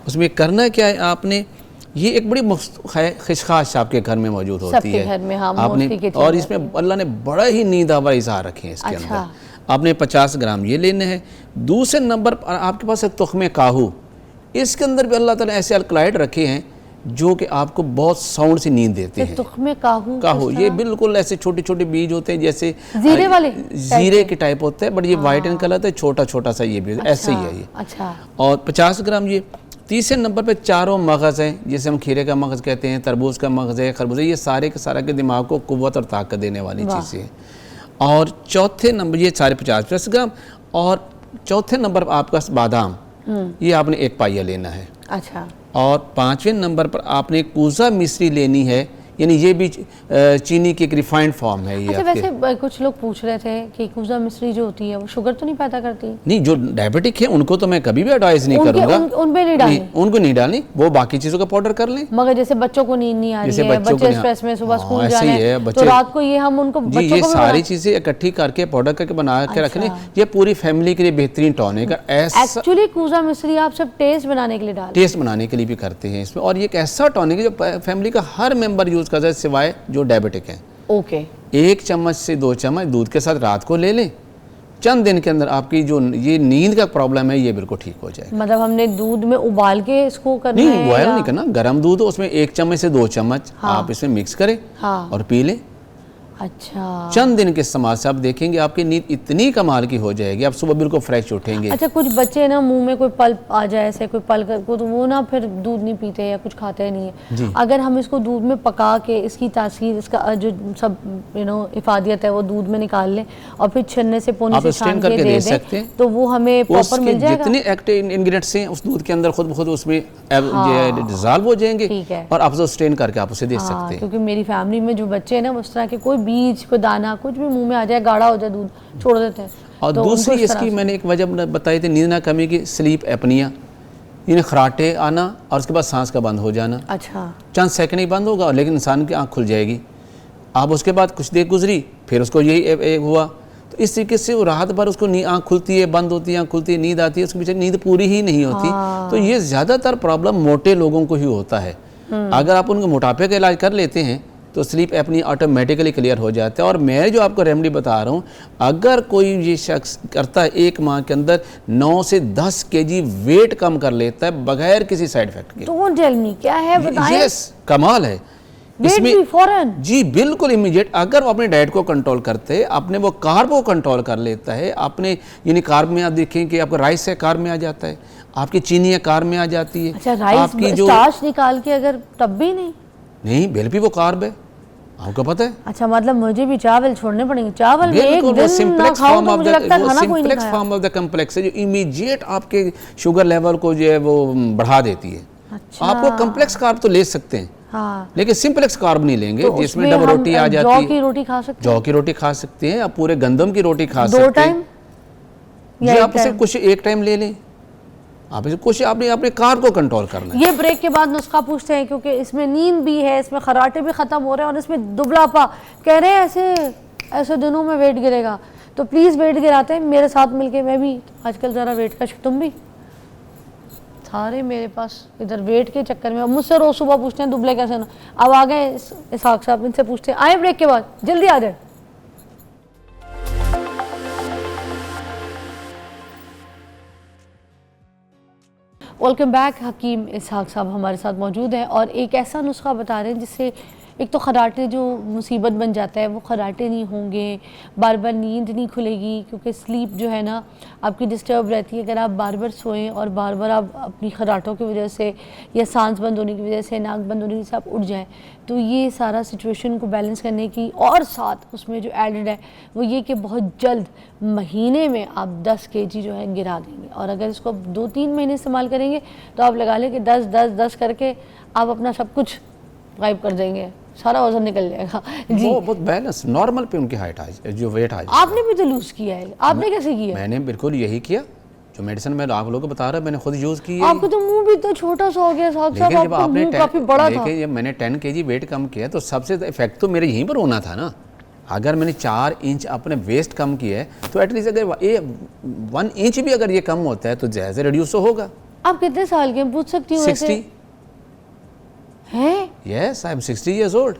उसमें करना क्या है आपने, ये एक बड़ी खिशखाश आपके घर में मौजूद होती है आपने, और इसमें अल्लाह ने बड़ा ही नींद आवर इज़हार रखे हैं इसके अंदर। आपने 50 ग्राम ये लेने हैं। दूसरे नंबर पर आपके पास है तुख्मे काहू। इसके अंदर भी अल्लाह ताला ऐसे अल्कलॉइड रखे हैं जो कि आपको बहुत साउंड सी नींद देते हैं। तुख्मे काहू काहू ये बिल्कुल ऐसे छोटे छोटे बीज होते हैं, जैसे जीरे वाले जीरे के टाइप होते हैं, बट ये वाइट इन कलर है, छोटा छोटा सा ये भी ऐसे ही है ये। अच्छा। और 50 ग्राम ये। तीसरे नंबर पे चारों मगज़ हैं, जैसे हम खीरे का मगज़ कहते हैं, तरबूज का मगज़ है, खरबूजा, ये सारे के सारा के दिमाग को कुव्वत और ताकत देने वाली चीज़ें हैं। और चौथे नंबर ये सारे 50 ग्राम। और चौथे नंबर पर आपका बादाम, ये आपने 1 पाइया लेना है। अच्छा। और 5वें नंबर पर आपने कूजा मिश्री लेनी है, यानी ये भी चीनी की एक रिफाइंड फॉर्म है ये। अच्छा, आपके वैसे कुछ लोग पूछ रहे थे कि कूजा मिश्री जो होती है वो शुगर तो नहीं पैदा करती? नहीं, जो डायबिटिक है उनको तो मैं कभी भी एडवाइस नहीं करूंगा, उनपे नहीं डालनी, उनको नहीं डालनी, वो बाकी चीज़ों का पाउडर कर लें। मगर जैसे बच्चों को नींद नहीं आ रही जैसे है, बच्चों बच्चे को स्ट्रेस में सुबह स्कूल ऐसे जाना ही है, है, तो बच्चे रात को ये हम उनको जी बच्चों ये को भी सारी चीज़ें इकट्ठी करके पाउडर करके बना के रखने, ये पूरी फैमिली के लिए बेहतरीन टॉनिक है। ऐसा एक्चुअली कूजा मिश्री आप सिर्फ टेस्ट बनाने के लिए डाल, टेस्ट बनाने के लिए भी करते हैं इसमें। और ये एक ऐसा टॉनिक है जो फैमिली का हर मेंबर यूज़ करता है सिवाय जो डायबिटिक है। ओके। 1 चम्मच से 2 चम्मच दूध के साथ रात को ले लें, चंद दिन के अंदर आपकी जो ये नींद का प्रॉब्लम है ये बिल्कुल ठीक हो जाएगा। मतलब हमने दूध में उबाल के इसको करना नहीं, है बॉयल या? नहीं करना, गर्म दूध हो उसमें 1 चम्मच से 2 चम्मच आप इसमें मिक्स करें और पी लें। अच्छा। चंद दिन के इस्तेमाल से आप देखेंगे आपकी नींद इतनी कमाल की हो जाएगी, आप सुबह बिल्कुल फ्रेश उठेंगे। अच्छा, कुछ बच्चे ना मुंह में कोई पल्प आ जाए, ऐसे कोई पल को, तो वो ना फिर दूध नहीं पीते या कुछ खाते नहीं है। अगर हम इसको दूध में पका के इसकी तासीर, इसका जो सब इफादियत है वो दूध में निकाल लें और फिर छन्ने से पोनी से छान के दे दें, तो वो हमें प्रॉपर मिल जाएगा। जितने एक्टिव इंग्रेडिएंट्स हैं उस दूध के अंदर खुद ब खुद उसमें डिसॉल्व हो जाएंगे और आप स्ट्रेन करके आप उसे दे सकते हैं। क्योंकि मेरी फैमिली में जो बच्चे हैं ना, उस तरह के कोई बीज, कोई दाना, कुछ भी मुंह में आ जाए, गाढ़ा हो जाए, दूध छोड़ देते हैं। और तो दूसरी इसकी मैंने एक वजह बताई थी नींद ना कमी की, स्लीप एपनिया, यानी खराटे आना और उसके बाद सांस का बंद हो जाना। अच्छा। चंद सेकंड ही बंद होगा लेकिन इंसान की आंख खुल जाएगी। अब उसके बाद कुछ देर गुजरी फिर उसको यही हुआ, तो इस तरीके से वो रात भर उसको आँख खुलती है, बंद होती है, आँख खुलती है, नींद आती है, उसके पीछे नींद पूरी ही नहीं होती। तो ये ज़्यादातर प्रॉब्लम मोटे लोगों को ही होता है। अगर आप उनके मोटापे का इलाज कर लेते हैं तो स्लीप अपनी ऑटोमेटिकली क्लियर हो जाता है। और मैं जो आपको रेमेडी बता रहा हूँ, अगर कोई ये शख्स करता है 1 माह के अंदर 9 से 10 kg वेट कम कर लेता है बगैर किसी साइड इफेक्ट के। डोंट टेल मी, क्या है बताएं। यस, कमाल है इसमें फौरन। जी बिल्कुल इमीडिएट। अगर वो अपने डाइट को कंट्रोल करते हैं, अपने वो कार्ब को कंट्रोल कर लेता है, अपने यानी कार्ब में आप देखें कि आपका राइस है कार्ब में आ जाता है, आपकी चीनी है कार्ब में आ जाती है। अच्छा, राइस आपकी जो स्टार्च निकाल के अगर तब भी नहीं, बेल भी वो कार्ब है, आपको पता है। अच्छा, मतलब मुझे भी चावल छोड़ने पड़ेंगे। चावल बिल्कुल, एक वो दिन ना सिंप्लेक्स खाऊं फॉर्म तो ऑफ मुझे लगता है खाना कोई नहीं खाया। फॉर्म ऑफ द कम्प्लेक्स है जो इमीडिएट आपके शुगर लेवल को जो है वो बढ़ा देती है। अच्छा। आपको कम्प्लेक्स कार्ब तो ले सकते हैं, हाँ, लेकिन सिंप्लेक्स कार्ब नहीं लेंगे, तो जिसमें डबल रोटी आ जाती जौ है। की रोटी खा सकते हैं, जौ की रोटी खा सकते हैं, आप पूरे गंदम की रोटी खा 2 सकते हैं। टाइम जी, आप उसे कुछ 1 टाइम ले लें, आप इसे कुछ आपने अपने कार्ब को कंट्रोल करना है। ये ब्रेक के बाद नुस्खा पूछते हैं, क्योंकि इसमें नींद भी है, इसमें खराटे भी खत्म हो रहे हैं और इसमें दुबलापा कह रहे हैं ऐसे दिनों में वेट गिरेगा। तो प्लीज़ वेट गिराते हैं मेरे साथ मिलके। मैं भी आजकल ज़रा वेट का, तुम भी सारे मेरे पास इधर वेट के चक्कर में। मुझसे रोज सुबह पूछते हैं दुबले कैसे ना। अब आ गए इसहाक साहब, इनसे पूछते हैं। आए ब्रेक के बाद, जल्दी आ जाए। Welcome back. हकीम इसहाक साहब हमारे साथ मौजूद हैं और एक ऐसा नुस्खा बता रहे हैं जिससे एक तो खराटे जो मुसीबत बन जाता है वो खराटे नहीं होंगे, बार बार नींद नहीं खुलेगी, क्योंकि स्लीप जो है ना आपकी डिस्टर्ब रहती है। अगर आप बार बार सोएं और बार बार आप अपनी खराटों की वजह से या सांस बंद होने की वजह से, नाक बंद होने की वजह से आप उठ जाएं, तो ये सारा सिचुएशन को बैलेंस करने की, और साथ उसमें जो एडेड है वो ये कि बहुत जल्द महीने में आप 10 kg जो है गिरा देंगे। और अगर इसको 2-3 महीने इस्तेमाल करेंगे तो आप लगा लें कि 10-10-10 करके आप अपना सब कुछ गायब कर देंगे, सारा वजन निकल जाएगा। जी, वो बहुत बैलेंस नॉर्मल पे उनकी हाइट आ जो वेट आ। आपने भी तो लूज किया है, आपने कैसे किया? मैंने बिल्कुल यही किया जो मेडिसिन मैं आप लोगों को बता रहा, मैंने खुद यूज की है। आपका तो मुंह भी तो छोटा सा हो गया साहब, जब आपने काफी बड़ा था। जब मैंने 10 kg वेट कम किया तो सबसे इफेक्ट तो मेरे यहीं पर होना था ना। अगर मैंने 4 इंच अपने वेस्ट कम किया है तो एटलीस्ट अगर 1 इंच भी अगर ये कम होता है तो जैसे रिड्यूस होगा। आप कितने साल के, पूछ सकती हूँ? 60 हैं? Yes, I am 60 years old।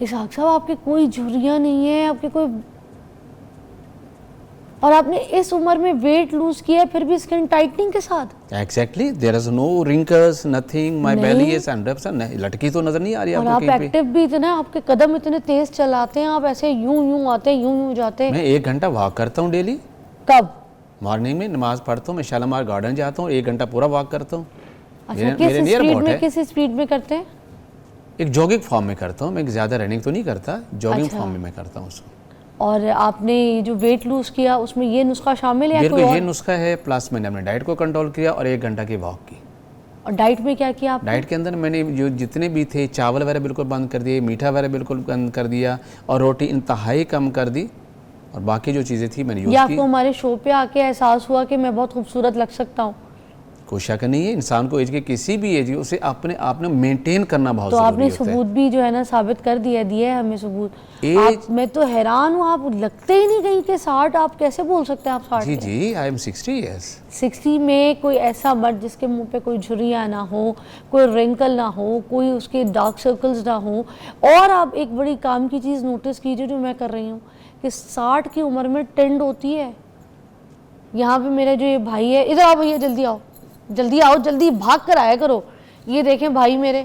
इसहाक साहब, आपके कोई झुर्रियाँ नहीं है, आपके कोई और आपने इस उम्र में वेट लूज किया है, फिर भी स्किन टाइटनिंग के साथ। Exactly, there is no wrinkles, nothing, my नहीं। बेली इज 100%, लटकी तो नजर नहीं आ रही और आपको आप कहीं पे। एक्टिव भी इतना, आपके कदम इतने तेज चलाते हैं, आप ऐसे यूं यूं आते हैं, यूं यूं जाते हैं। मैं 1 घंटा वॉक करता हूँ डेली, कब? मॉर्निंग में नमाज पढ़ता हूँ, मैं शालामार गार्डन जाता हूँ, 1 घंटा पूरा वॉक करता हूँ। अच्छा, किस नियर स्पीड अबाउट में, है, किस स्पीड में करते हैं? एक जॉगिंग फॉर्म में करता हूँ, मैं ज़्यादा रनिंग तो नहीं करता, जॉगिंग अच्छा। फॉर्म में मैं करता हूँ उसको। और आपने जो वेट लूज किया उसमें ये नुस्खा शामिल है या बिल्कुल कोई ये और? नुस्खा है, प्लस मैंने अपने डाइट को कंट्रोल किया और 1 घंटा की वॉक की। और डाइट में क्या किया आपने? डाइट के अंदर मैंने जो जितने भी थे, चावल वगैरह बिल्कुल बंद कर दिए, मीठा वगैरह बिल्कुल बंद कर दिया, और रोटी इंतहाई कम कर दी, और बाकी जो चीज़ें थी मैंने या यूज़ आपको की। हमारे शो पे आके एहसास हुआ कि मैं बहुत खूबसूरत लग सकता हूँ? कोई शक नहीं है, इंसान को एज के किसी भी एज उसे अपने आप ने मेंटेन करना बहुत तो ज़रूरी आपने होता है। सबूत भी जो है ना साबित कर दिया, दिया है हमें सबूत। एज- मैं तो हैरान हूँ, आप लगते ही नहीं कहीं के 60, आप कैसे बोल सकते हैं आप 60 जी के? जी, आई एम 60 ईयर्स। 60 में कोई ऐसा मर्द जिसके मुंह पे कोई झुर्रियाँ ना हो, कोई रिंकल ना हो, कोई उसके डार्क सर्कल्स ना हो। और आप एक बड़ी काम की चीज़ नोटिस कीजिए जो मैं कर रही हूँ कि 60 की उम्र में ट्रेंड होती है। यहाँ पे मेरा जो ये भाई है, इधर आओ भैया, जल्दी आओ, जल्दी आओ, जल्दी भाग कर आया करो। ये देखें भाई मेरे,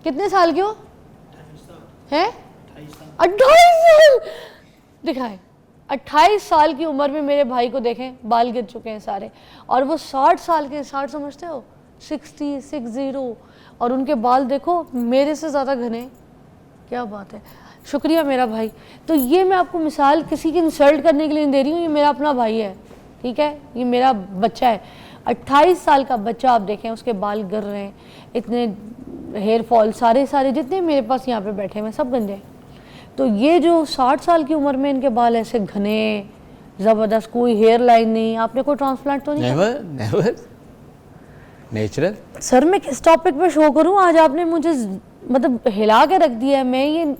कितने साल के हो हैं? 28 साल दिखाए। 28 साल की उम्र में मेरे भाई को देखें, बाल गिर चुके हैं सारे, और वो 60 साल के, 60 समझते हो, 60 और उनके बाल देखो मेरे से ज़्यादा घने। क्या बात है, शुक्रिया मेरा भाई। तो ये मैं आपको मिसाल किसी की इंसल्ट करने के लिए नहीं दे रही हूँ, ये मेरा अपना भाई है, ठीक है, ये मेरा बच्चा है। 28 साल का बच्चा, आप देखें उसके बाल गिर रहे हैं, इतने हेयर फॉल, सारे जितने मेरे पास यहाँ पे बैठे हैं सब गंजे हैं। तो ये जो 60 साल की उम्र में इनके बाल ऐसे घने ज़बरदस्त, कोई हेयर लाइन नहीं, आपने कोई ट्रांसप्लांट तो नहीं किया? Never never, natural. सर मैं किस टॉपिक पे शो करूं? आज आपने मुझे मतलब हिला के रख दिया है। मैं ये,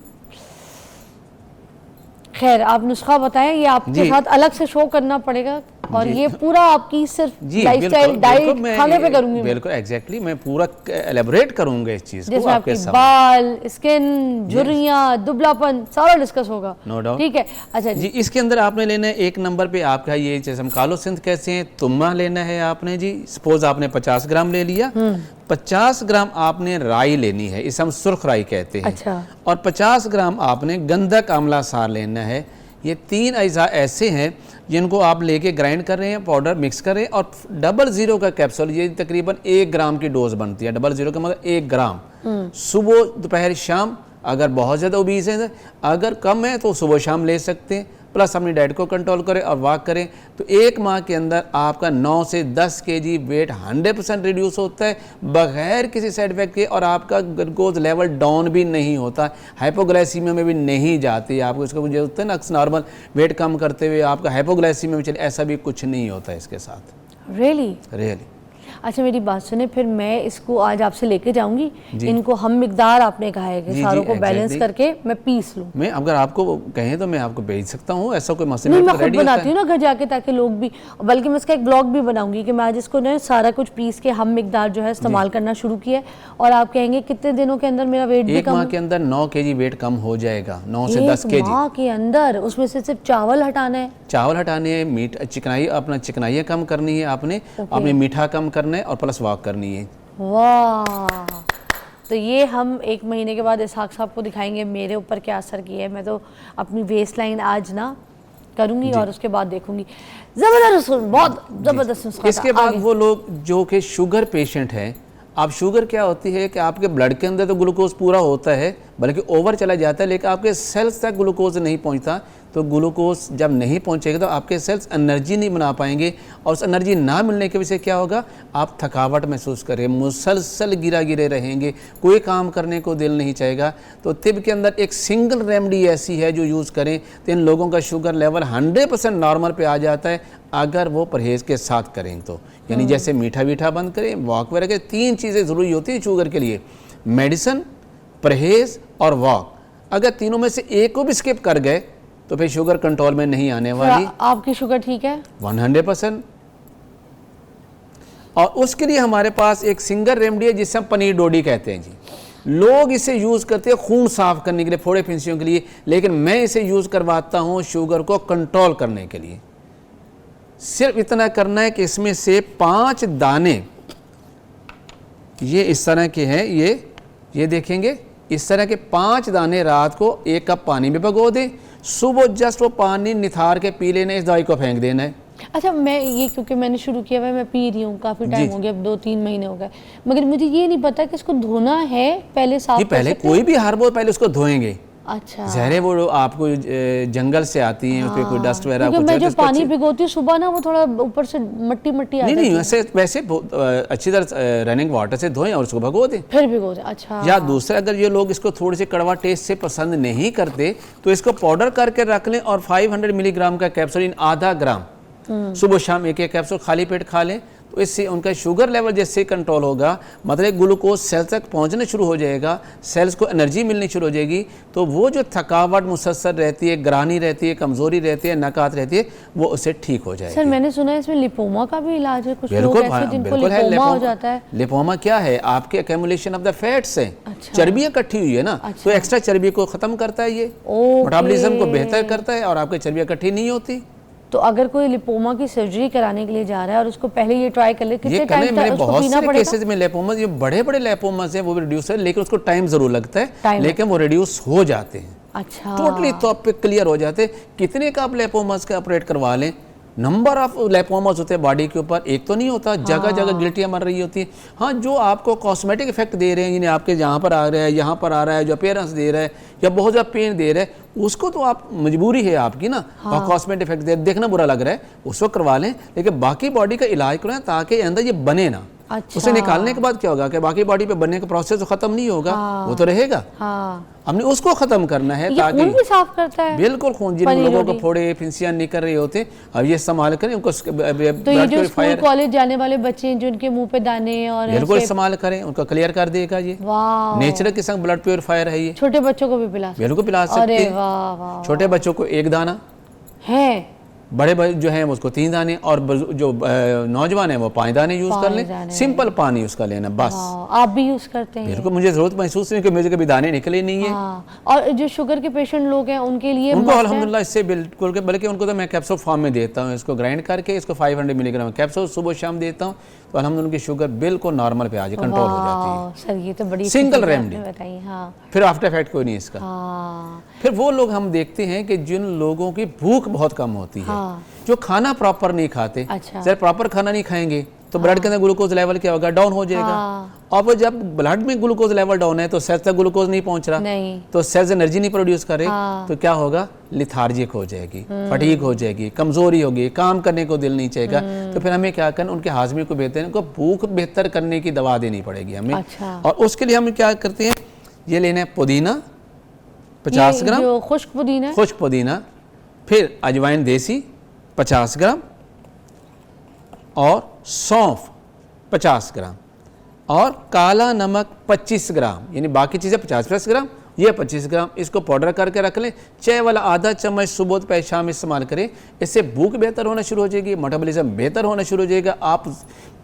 खैर आप नुस्खा बताएं, ये आपके जी। साथ अलग से शो करना पड़ेगा, और जी। ये पूरा आपकी सिर्फ जी लाइफस्टाइल, बिल्कुल, डाइट, बिल्कुल, मैं खाने पे करूंगी मैं। बिल्कुल एग्जैक्टली, मैं पूरा एलेबोरेट करूंगा इस चीज़ को जैसे आपके आपकी सामने। बाल, स्किन, झुर्रियाँ, दुबलापन, सारा डिस्कस होगा। No doubt। ठीक है, अच्छा जी, जी। इसके अंदर आपने लेना है 1 नंबर पे आपका ये, जैसे हम कालो सिंध कैसे हैं, तुम्मा लेना है आपने जी। सपोज आपने 50 ग्राम ले लिया, 50 ग्राम आपने राई लेनी है, इसे हम सुर्ख राई कहते हैं। अच्छा। और 50 ग्राम आपने गंधक आंवला सार लेना है। ये 3 अज्जा ऐसे हैं जिनको आप लेके ग्राइंड कर रहे हैं, पाउडर मिक्स कर रहे हैं, और 00 का कैप्सूल, ये तकरीबन 1 ग्राम की डोज बनती है। 00 का मतलब 1 ग्राम, सुबह दोपहर शाम। अगर बहुत ज़्यादा ओबीज है, अगर कम है तो सुबह शाम ले सकते हैं। प्लस अपनी डाइट को कंट्रोल करें और वॉक करें, तो 1 माह के अंदर आपका 9 से 10 kg वेट 100% रिड्यूस होता है बगैर किसी साइड इफेक्ट के, और आपका ग्लूकोज लेवल डाउन भी नहीं होता, हाइपोग्लाइसीमिया में भी नहीं जाती। आपको इसका मुझे होता है ना, नॉर्मल वेट कम करते हुए आपका हाइपोग्लाइसीमिया में चले, ऐसा भी कुछ नहीं होता है इसके साथ। रियली? अच्छा मेरी बात सुने, फिर मैं इसको आज आपसे लेके जाऊंगी, जी। इनको हम मिकदार आपने कहा है कि जी, सारों जी, को बैलेंस exactly। करके मैं पीस लूँ। मैं अगर आपको कहें तो मैं आपको भेज सकता हूँ, ऐसा कोई मसला नहीं, तो मैं खुद ready होता बनाती है। हूँ ना घर जाके, ताकि लोग भी, बल्कि मैं इसका एक ब्लॉग भी बनाऊंगी कि मैं आज इसको ना सारा कुछ पीस के हम मिकदार जो है इस्तेमाल करना शुरू किया है, और आप कहेंगे कितने दिनों के अंदर मेरा वेट भी 1 कम माह के अंदर 9 kg वेट कम हो जाएगा, 9 से 10 1 kg। माह के अंदर? उसमें से सिर्फ चावल हटाना है? चावल हटाने हैं, मीठ चिकनाई, अपना चिकनाइयाँ कम करनी है आपने, आपने मीठा कम करना है, और प्लस वॉक करनी है। वाह! तो ये हम 1 महीने के बाद इसहाक साहब को दिखाएंगे मेरे ऊपर क्या असर किया है। मैं तो अपनी वेस्ट लाइन आज ना करूंगी और उसके बाद देखूंगी। जबरदस्त, बहुत जबरदस्त नुस्खा था। इसके बाद आगे। वो लोग जो कि शुगर पेशेंट हैं, अब शुगर क्या होती है कि आपके ब्लड के अंदर तो ग्लूकोज पूरा होता है, बल्कि ओवर चला जाता है, लेकिन आपके सेल्स तक ग्लूकोज नहीं पहुंचता। तो ग्लूकोज जब नहीं पहुंचेगा तो आपके सेल्स एनर्जी नहीं बना पाएंगे, और उस एनर्जी ना मिलने की वजह से क्या होगा, आप थकावट महसूस करें, मुसलसल गिरा गिरे रहेंगे, कोई काम करने को दिल नहीं चाहेगा। तो तिब के अंदर एक सिंगल रेमेडी ऐसी है जो यूज़ करें तो इन लोगों का शुगर लेवल 100% नॉर्मल पे आ जाता है, अगर वो परहेज़ के साथ करें तो। यानी जैसे मीठा वीठा बंद करें, वॉक वगैरह के, 3 चीज़ें ज़रूरी होती हैं शुगर के लिए, मेडिसिन, परहेज़ और वॉक। अगर तीनों में से एक को भी स्किप कर गए तो फिर शुगर कंट्रोल में नहीं आने वाली। आपकी शुगर ठीक है? 100%। और उसके लिए हमारे पास एक सिंगल रेमेडी है जिसे हम पनीर डोडी कहते हैं जी। लोग इसे यूज़ करते हैं खून साफ करने के लिए, फोड़े फिंसियों के लिए, लेकिन मैं इसे यूज़ करवाता हूँ शुगर को कंट्रोल करने के लिए। सिर्फ इतना करना है कि इसमें से 5 दाने ये इस तरह के हैं, ये देखेंगे इस तरह के 5 दाने रात को 1 कप पानी में भिगो दें, सुबह जस्ट वो पानी निथार के पी लेना, इस दवाई को फेंक देना है। अच्छा, मैं ये क्योंकि मैंने शुरू किया हुआ है, मैं पी रही हूँ, काफ़ी टाइम हो गया, अब 2-3 महीने हो गए, मगर मुझे ये नहीं पता कि इसको धोना है पहले साफ ये पहले कोई भी हार्बो पहले उसको धोएंगे। अच्छा, जहरें वो आपको जंगल से आती हैं, उसपे कोई डस्ट वगैरह क्योंकि मैं कुछ जब पानी भिगोती हूँ सुबह ना, वो थोड़ा ऊपर से मट्टी आ नहीं जाती है। वैसे अच्छी तरह रनिंग वाटर से धोएं और उसको भगो दें, फिर भिगो दें। अच्छा, या दूसरा अगर ये लोग इसको थोड़ी सी कड़वा टेस्ट से पसंद नहीं करते तो इसको पाउडर करके रख लें और 500 मिलीग्राम का कैप्सूल आधा ग्राम सुबह शाम 1-1 कैप्सूल खाली पेट खा लें, तो इससे उनका शुगर लेवल जैसे कंट्रोल होगा, मतलब ग्लूकोज सेल्स तक पहुंचना शुरू हो जाएगा, सेल्स को एनर्जी मिलनी शुरू हो जाएगी, तो वो जो थकावट मुसलसल रहती है, ग्रानी रहती है, कमजोरी रहती है, नकात रहती है, वो उससे ठीक हो जाएगी। सर मैंने सुना है इसमें लिपोमा का भी इलाज है, कुछ लोग बिल्कुल ऐसे जिनको बिल्कुल है। लिपोमा हो जाता है। लिपोमा क्या है? आपके एक्यूमुलेशन ऑफ द फैट्स है, चर्बियां इकट्ठी हुई है ना, तो एक्स्ट्रा चर्बी को खत्म करता है, ये मेटाबॉलिज्म को बेहतर करता है और आपकी चर्बियां इकट्ठी नहीं होती। तो अगर कोई लिपोमा की सर्जरी कराने के लिए जा रहा है और उसको पहले ये ट्राई कर ले, कितने ये टाइम मैंने उसको बहुत पीना सारे पड़ेगा? केसेस में लिपोमा, ये बड़े लिपोमास हैं वो भी रिड्यूस है, लेकिन उसको टाइम जरूर लगता है, लेकिन वो रिड्यूस हो जाते हैं। अच्छा, टोटली तौर पे क्लियर हो जाते हैं। कितने का आप लिपोमास का ऑपरेट करवा लें, नंबर ऑफ लिपोमास होते हैं बॉडी के ऊपर, एक तो नहीं होता, जगह जगह गिल्टियाँ मर रही होती है। हाँ, जो आपको कॉस्मेटिक इफेक्ट दे रहे हैं, यानी आपके यहाँ पर आ रहा है, यहाँ पर आ रहा है, जो अपीयरेंस दे रहा है या बहुत ज़्यादा पेन दे रहा है, उसको तो आप मजबूरी है आपकी ना, और कॉस्मेटिक इफेक्ट देखना बुरा लग रहा है, उसको करवा लें, लेकिन बाकी बॉडी का इलाज करवाएं ताकि अंदर ये बने ना। अच्छा, उसे निकालने के बाद क्या होगा कि बाकी बॉडी पे बनने का प्रोसेस तो खत्म नहीं होगा, वो तो रहेगा। हमने उसको खत्म करना है ताकि खून भी साफ करता है। बिल्कुल, खून जिन लोगों को फोड़े फिंसियां निकल रहे होते, अब ये इस्तेमाल करें उनको। तो ये जो स्कूल कॉलेज जाने वाले बच्चे हैं जिनके मुंह पे दाने और बिल्कुल इस्तेमाल करें, उनको क्लियर कर देगा ये। नेचुरल किस्म ब्लड प्योरीफायर है ये, छोटे बच्चों को भी बिल्कुल पिला सकते हैं। छोटे बच्चों को 1 दाना है, बड़े जो हैं उसको 3 दाने, और जो नौजवान है वो 5 दाने यूज कर लें। सिंपल पानी उसका लेना बस। आप भी यूज करते हैं? बिल्कुल, मुझे जरूरत महसूस नहीं कि मुझे कभी दाने निकले नहीं है। और जो शुगर के पेशेंट लोग हैं उनके लिए उनको अल्हम्दुलिल्लाह इससे बिल्कुल, बल्कि उनको तो मैं कैप्सूल फॉर्म में देता हूँ, इसको ग्राइंड करके इसको 500 मिलीग्राम कैप्सूल सुबह शाम देता हूँ, तो अल्हम्दुलिल्लाह उनकी शुगर बिल्कुल नॉर्मल पे आज कंट्रोल हो जाती है। सर ये तो बड़ी सिंगल रेमेडी बताइए। फिर आफ्टर इफेक्ट कोई नहीं इसका। फिर वो लोग हम देखते हैं कि जिन लोगों की भूख बहुत कम होती है, जो खाना प्रॉपर नहीं खाते, जब प्रॉपर खाना नहीं खाएंगे तो ब्लड के अंदर ग्लूकोज लेवल क्या होगा? डाउन हो जाएगा। और वो जब ब्लड में ग्लूकोज लेवल डाउन है तो सेल्स तक ग्लूकोज नहीं पहुंच रहा, तो सेल्स एनर्जी नहीं प्रोड्यूस करे, तो क्या होगा? लिथार्जिक हो जाएगी, फटीग हो जाएगी, कमजोरी होगी, काम करने को दिल नहीं चाहेगा। तो फिर हमें क्या करना, उनके हाजमे को बेहतर, उनको भूख बेहतर करने की दवा देनी पड़ेगी हमें। और उसके लिए हम क्या करते हैं, ये लेना है पुदीना 50 ग्राम, खुश्क पुदीना, फिर अजवाइन देसी 50 ग्राम, और सौंफ 50 ग्राम, और काला नमक 25 ग्राम, यानी बाकी चीज़ें 50 ग्राम, ये 25 ग्राम। इसको पाउडर करके रख लें। चाय वाला आधा चम्मच सुबह दोपहर शाम इस्तेमाल करें, इससे भूख बेहतर होना शुरू हो जाएगी, मेटाबॉलिज्म बेहतर होना शुरू हो जाएगा, आप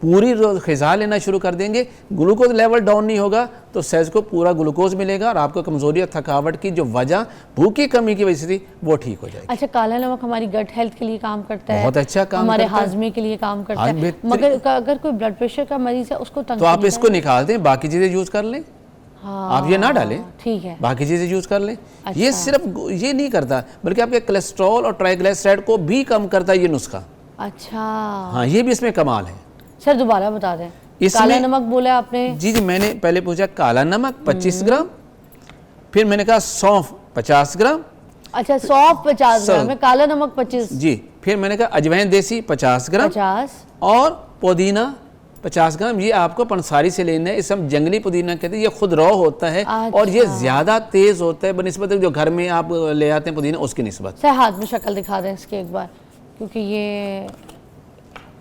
पूरी रोज ग़िज़ा लेना शुरू कर देंगे, ग्लूकोज लेवल डाउन नहीं होगा, तो सेल्स को पूरा ग्लूकोज मिलेगा और आपको कमजोरी और थकावट की जो वजह भूख की कमी की वजह से थी वो ठीक हो जाएगी। अच्छा, काला नमक हमारी गट हेल्थ के लिए काम करता है, बहुत अच्छा काम हमारे करता है, हाजमे के लिए काम करता है, मगर अगर कोई ब्लड प्रेशर का मरीज है उसको तो आप इसको निकाल दें, बाकी चीज़ें यूज़ कर लें। आप ये ना डालें, ठीक है, बाकी चीज़ें यूज़ कर लें। ये सिर्फ ये नहीं करता, बल्कि आपके कोलेस्ट्रॉल और ट्राइग्लिसराइड को भी कम करता है ये नुस्खा। अच्छा, हाँ, ये भी इसमें कमाल है। सर दोबारा बता दें, काला नमक बोला आपने? जी जी, मैंने पहले पूछा काला नमक 25 ग्राम, फिर मैंने कहा सौंफ 50 ग्राम। अच्छा, सौंफ 50 ग्राम है, काला नमक 25 जी, फिर मैंने कहा अजवाइन देसी 50 ग्राम, 50, और पुदीना 50 ग्राम। ये आपको पंसारी से लेना है, इसे हम जंगली पुदीना कहते हैं, ये खुद रॉ होता है। और ये ज्यादा तेज होता है बनिस्बत जो घर में आप ले आते हैं पुदीना उसकी निस्बत। सर हाथ में शक्ल दिखा दें इसकी एक बार, क्योंकि ये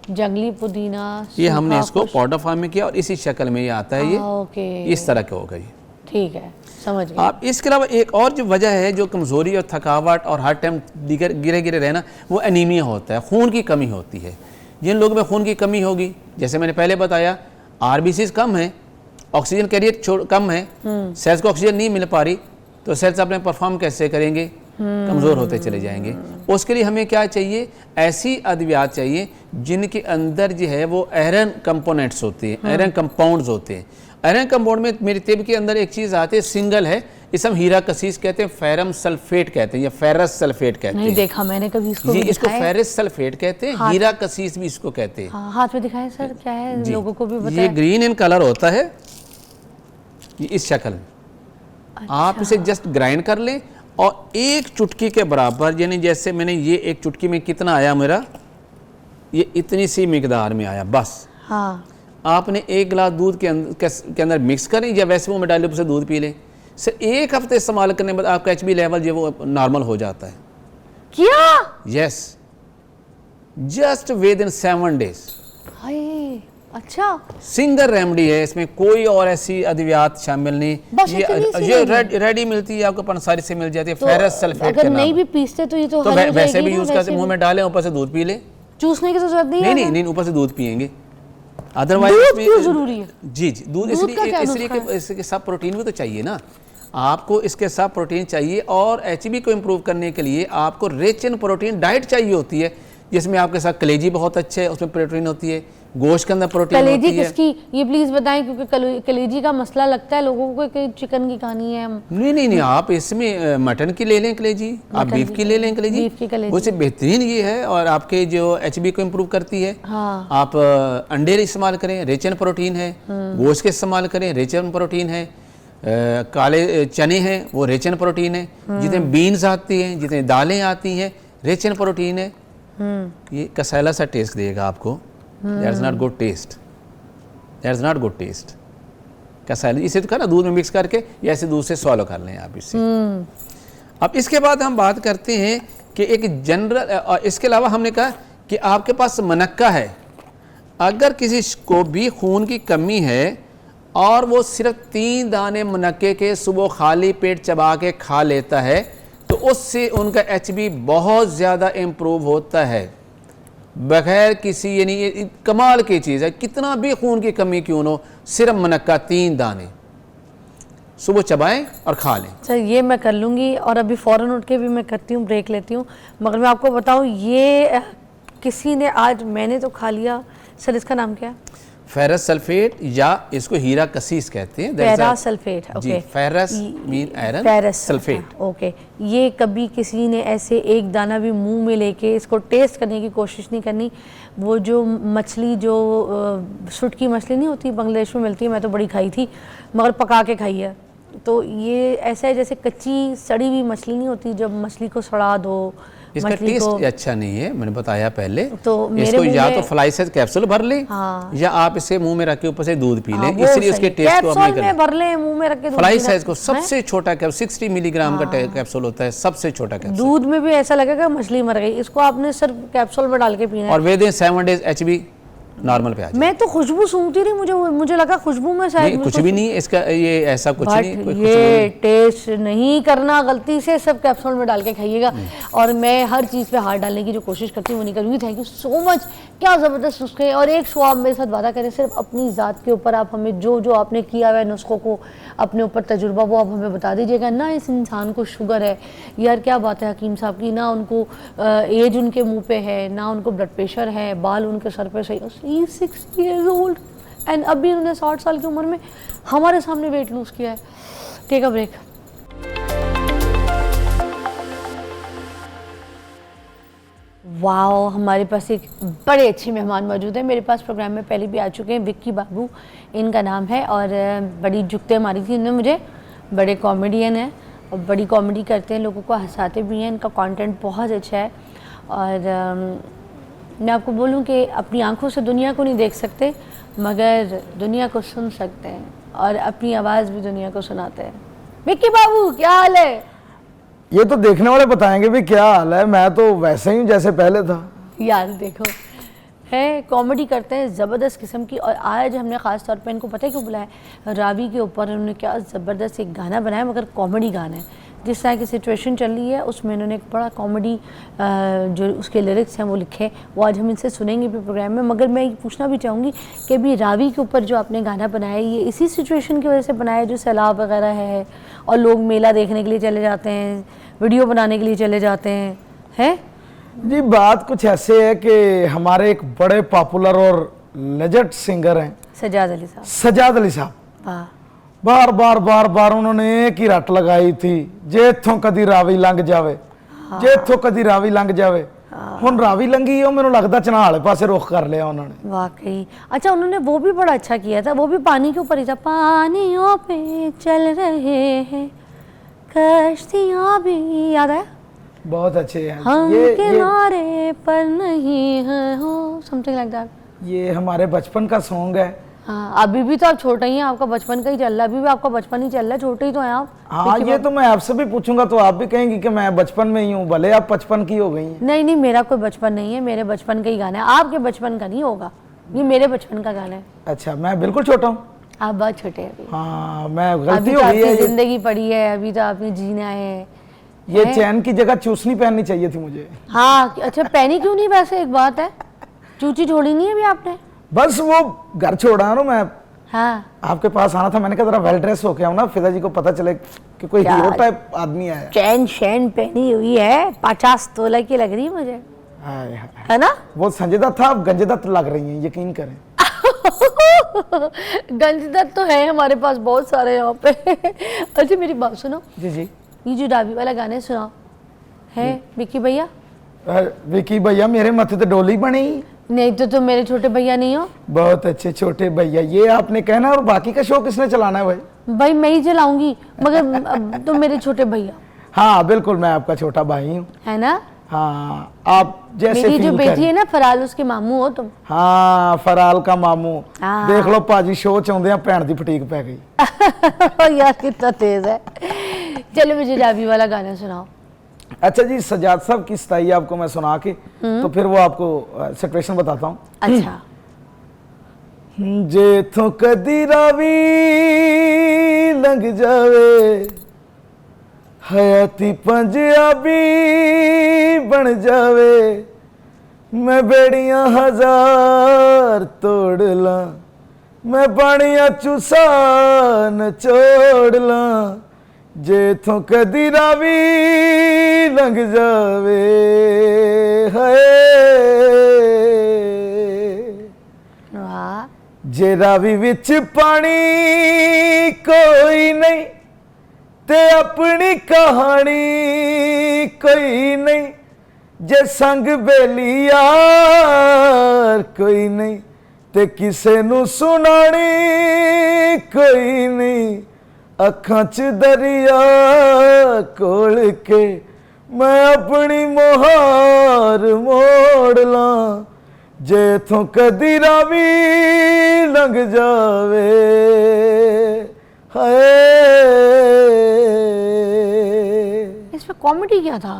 जंगली पुदीना, ये हमने इसको पाउडर फॉर्म में किया और इसी शक्ल में ये आता है, ये इस तरह के होगा ये। ठीक है, समझ गए आप। इसके अलावा एक और जो वजह है जो कमजोरी और थकावट और हर टाइम गिरे गिरे रहना, वो एनीमिया होता है, खून की कमी होती है। जिन लोगों में खून की कमी होगी, जैसे मैंने पहले बताया, आरबीसीज कम है, ऑक्सीजन कैरियर कम है, सेल्स को ऑक्सीजन नहीं मिल पा रही, तो सेल्स अपने परफॉर्म कैसे करेंगे? कमज़ोर होते चले जाएंगे। उसके लिए हमें क्या चाहिए, ऐसी अद्वियात चाहिए जिनके अंदर जो है वो आयरन कंपोनेंट्स होते हैं, आयरन कंपाउंड्स होते हैं। आयरन कंपाउंड में मेरे तिब के अंदर एक चीज़ आती है, सिंगल है, इसे हम हीरा कसीस कहते हैं, फेरम सल्फेट कहते हैं या फेरस सल्फेट कहते हैं। नहीं देखा मैंने कभी इसको। जी, इसको फेरस सल्फेट कहते हैं, हीरा कसीस भी इसको कहते हैं। हाँ, हाथ में दिखाएं सर, क्या है, लोगों को भी बताएं। ये ग्रीन इन कलर होता है, ये इस शक्ल में। आप इसे जस्ट ग्राइंड कर लें और एक चुटकी के बराबर, यानी जैसे मैंने ये एक चुटकी में कितना आया मेरा, ये इतनी सी मिकदार में आया बस। हाँ, आपने एक गिलास दूध के अंदर मिक्स करें या वैसे मुँह में डाले से दूध पी लें। सिर्फ एक हफ्ते इस्तेमाल करने के बाद आपका HB लेवल जो वो नॉर्मल हो जाता है। क्या? Yes, just within 7 days. हाय, अच्छा, सिंगल रेमेडी है, इसमें कोई और ऐसी अद्वियात शामिल नहीं। बस इतनी सी ये रेडी मिलती है आपको, पंसारी से मिल जाती है, तो फेरस सल्फेट के अगर नाम। नहीं भी पीसते तो ये तो तो हल हो वैसे जाएगी भी ना, यूज करते, वैसे मुंह भी। में डालें, ऊपर से दूध पी ले। चूसने की तो जरूरत नहीं है। नहीं, ऊपर से दूध पियेंगे। अदरवाइज दूध क्यों जरूरी है? जी, दूध दूध का क्या इसलिए नुस्खा कि इसके साथ प्रोटीन भी तो चाहिए ना, आपको इसके साथ प्रोटीन चाहिए। और HB को इम्प्रूव करने के लिए आपको रिच इन प्रोटीन डाइट चाहिए होती है, जिसमें आपके साथ कलेजी बहुत अच्छे है, उसमें प्रोटीन होती है, गोश्त के अंदर प्रोटीन कलेजी होती है। किसकी, ये प्लीज बताएं, क्योंकि कलेजी का मसला लगता है लोगों को कि चिकन की कहानी है। नहीं, आप इसमें मटन की ले लें कलेजी, आप बीफ की ले लें कलेजी, बीफ की कलेजी। उससे बेहतरीन ये है और आपके जो HB को इम्प्रूव करती है। हाँ। आप अंडे इस्तेमाल करें, रिच इन प्रोटीन है, गोश्त के इस्तेमाल करें, रिच इन प्रोटीन है, काले चने हैं वो रिच इन प्रोटीन है, जितने बीन्स आती हैं, जितने दालें आती हैं, रिच इन प्रोटीन है। ये कसैला सा टेस्ट देगा आपको, that is not good taste, that is not good taste. कसैला इसे तो कहना दूध में मिक्स करके या ऐसे दूध से सॉलो कर लें आप इससे। अब इसके बाद हम बात करते हैं कि एक जनरल, इसके अलावा हमने कहा कि आपके पास मनक्का है, अगर किसी को भी खून की कमी है और वो सिर्फ 3 दाने मनक्के के सुबह खाली पेट चबा के खा लेता है तो उससे उनका HB बहुत ज़्यादा इम्प्रूव होता है, बगैर किसी, यानी ये कमाल की चीज़ है। कितना भी खून की कमी क्यों न हो, सिर्फ मनक्का 3 दाने सुबह चबाएं और खा लें। सर ये मैं कर लूँगी और अभी फ़ौरन उठ के भी मैं करती हूँ, ब्रेक लेती हूँ। मगर मैं आपको बताऊँ, ये किसी ने आज, मैंने तो खा लिया। सर इसका नाम क्या है? फेरस सल्फेट या इसको हीरा कसीस कहते हैं। फेरस सल्फेट, जी, okay. Ferrous mean iron, ferrous sulphate. Okay. ये कभी किसी ने ऐसे एक दाना भी मुंह में लेके इसको टेस्ट करने की कोशिश नहीं करनी। वो जो मछली, जो सुटकी मछली नहीं होती, बांग्लादेश में मिलती है, मैं तो बड़ी खाई थी, मगर पका के खाई है। तो ये ऐसा है जैसे कच्ची सड़ी हुई मछली नहीं होती, जब मछली को सड़ा दो, इसका टेस्ट अच्छा नहीं है, मैंने बताया पहले। तो इसको या तो फ्लाई साइज कैप्सूल भर लें, हाँ, या आप इसे मुंह में रख के ऊपर से दूध पी लें। हाँ, इसलिए उसके टेस्ट को कैप्सूल में भर लें, मुंह में रख के। फ्लाई साइज को सबसे छोटा कैप्सूल 60 मिलीग्राम का कैप्सूल होता है, सबसे छोटा कैप्सूल। दूध में भी ऐसा लगेगा मछली मर गई, इसको आपने सिर्फ कैप्सूल में डाल के पीना है। और विद 7 डेज HB नॉर्मल पे आ जाए। मैं तो खुशबू सूंघती रही, मुझे लगा खुशबू में शायद नहीं, कुछ भी नहीं इसका, ये ऐसा कुछ नहीं, कोई ये टेस्ट नहीं करना, गलती से सब कैप्सूल में डाल के खाइएगा। और मैं हर चीज़ पे हाथ डालने की जो कोशिश करती हूँ वो नहीं करूँगी। थैंक यू सो मच, क्या ज़बरदस्त नुस्खे। और एक शो आप मेरे साथ वादा करें, सिर्फ अपनी ज़ात के ऊपर आप हमें जो जो आपने किया हुआ है नुस्खों को, अपने ऊपर तजुर्बा, वो आप हमें बता दीजिएगा। ना इस इंसान को शुगर है, यार क्या बात है हकीम साहब की, ना उनको एज उनके मुँह पे है, ना उनको ब्लड प्रेशर है, बाल उनके सर पे सही, 60 years old एंड अभी उन्होंने 60 साल की उम्र में हमारे सामने वेट लूज किया है। Take a break. वाओ, हमारे पास एक बड़े अच्छे मेहमान मौजूद हैं। मेरे पास प्रोग्राम में पहले भी आ चुके हैं, विक्की बाबू इनका नाम है, और बड़ी जुगते मारी थी इन्होंने मुझे। बड़े कॉमेडियन हैं और बड़ी कॉमेडी करते हैं, लोगों को हंसाते भी हैं, इनका कंटेंट बहुत अच्छा है। और मैं आपको बोलूं कि अपनी आंखों से दुनिया को नहीं देख सकते, मगर दुनिया को सुन सकते हैं, और अपनी आवाज़ भी दुनिया को सुनाते हैं। विक्की बाबू क्या हाल है? ये तो देखने वाले बताएंगे भी क्या हाल है, मैं तो वैसे ही जैसे पहले था। यार देखो, है कॉमेडी करते हैं ज़बरदस्त किस्म की। और आज हमने ख़ास तौर पे इनको पता है क्यों बुलाया, रावी के ऊपर उन्होंने क्या ज़बरदस्त एक गाना बनाया, मगर कॉमेडी गाना है। जिस तरह की सिचुएशन चल रही है उसमें इन्होंने एक बड़ा कॉमेडी जो उसके लिरिक्स हैं वो लिखे, वो आज हम इनसे सुनेंगे भी प्रोग्राम में। मगर मैं ये पूछना भी चाहूँगी कि अभी रावी के ऊपर जो आपने गाना बनाया ये इसी सिचुएशन की वजह से बनाया जो सैलाब वगैरह है और लोग मेला देखने के लिए चले जाते हैं, वीडियो बनाने के लिए चले जाते हैं? जी बात कुछ ऐसे है कि हमारे एक बड़े पॉपुलर और लेजेंड सिंगर हैं सजाद अली साहब। सजाद अली साहब, वाह, बार बार बार बार उन्होंने एक ही रट लगाई थी, जे इथों कदी रावी लंघ जावे, जे इथों कदी रावी लंघ जावे। हुण रावी लंघी है, मैनूं लगदा चन्हां वाले पासे रुख कर लिया उन्होंने। वाकई अच्छा, उन्होंने वो भी बड़ा अच्छा किया था, वो भी पानी के ऊपर ही था। पानियों पे चल रहे हैं कश्तियां भी, याद है? बहुत अच्छे हैं हम किनारे पर नहीं है हो, समथिंग लाइक दैट। ये हमारे बचपन का सॉन्ग है। हाँ, अभी भी तो आप छोटे ही हैं, आपका बचपन का ही चल रहा है, अभी भी आपका बचपन ही चल रहा है, छोटे ही तो हैं आप। हाँ, ये तो मैं आपसे भी पूछूंगा तो आप भी कहेंगी कि मैं बचपन में ही हूँ, भले आप 55 की हो गई हैं। नहीं नहीं, मेरा कोई बचपन नहीं है, मेरे बचपन का ही गाना है, आपके बचपन का नहीं होगा, ये मेरे बचपन का गाना है। अच्छा, मैं बिल्कुल छोटा हूँ। आप बहुत छोटे हैं अभी। हाँ, मैं गलती अभी हो तो गई है। आपकी जिंदगी पड़ी है, अभी तो आपने जीना है। ये चैन की जगह चूसनी पहननी चाहिए थी मुझे। हाँ, अच्छा पहनी क्यों नहीं? वैसे एक बात है, चूची छोड़ी नहीं है अभी आपने? बस वो घर छोड़ा ना मैं, हाँ, आपके पास आना था, मैंने कहा जरा वेल ड्रेस होके आऊं ना, फिदा जी को पता चले कि कोई क्या? हीरो टाइप आदमी आया। चैन शैन पहनी हुई है, 50 तोला की लग रही है मुझे, हाय हाय, है ना? वो संजय दत्त था, अब गंजय दत्त लग रही हैं, यकीन करें। गंज दत्त तो है हमारे पास बहुत सारे यहाँ पे। अच्छा मेरी बात सुनो, जी जी। ये जो डाबी वाला गाने सुनाओ है विक्की भैया। विकी भैया मेरे माथे तो डोली बनी। नहीं तो तुम मेरे छोटे भैया नहीं हो? बहुत अच्छे छोटे भैया, ये आपने कहना। और बाकी का शो किसने चलाना है भाई? भाई मैं ही चलाऊंगी, मगर अब तुम मेरे छोटे भैया। हाँ बिल्कुल, मैं आपका छोटा भाई हूँ। है ना? हाँ, आप जैसे मेरी जो फील बेटी करें। है ना फराल, उसके मामू हो तुम। हाँ, फराल का मामू। हाँ। देख लो भाजी, शो च आउंदे भैन दी फटीक पै गई। यार कितना तेज है। चलो मुझे डाबी वाला गाना सुनाओ। अच्छा जी, सजाद साहब की स्टाइल आपको मैं सुना के तो फिर वो आपको सिचुएशन बताता हूँ। अच्छा, जे थो कदी रावी लंघ जावे, हयाती पंजाबी बन जावे, मैं बेड़ियां 1000 तोड़ ला, मैं पानियां चूसा नचोड़ ला, जे थो कदी रावी लंघ जावे, हाय वाह, जे रावी विच पानी कोई नहीं ते अपनी कहानी कोई नहीं, जे संग बेली यार कोई नहीं ते किसे नू सुनानी कोई नहीं, अखां च दरिया कोल के मैं अपनी मोहार मोड़ ला, जे थों कदी रावी लंघ जावे, हाय। इसमें कॉमेडी क्या था?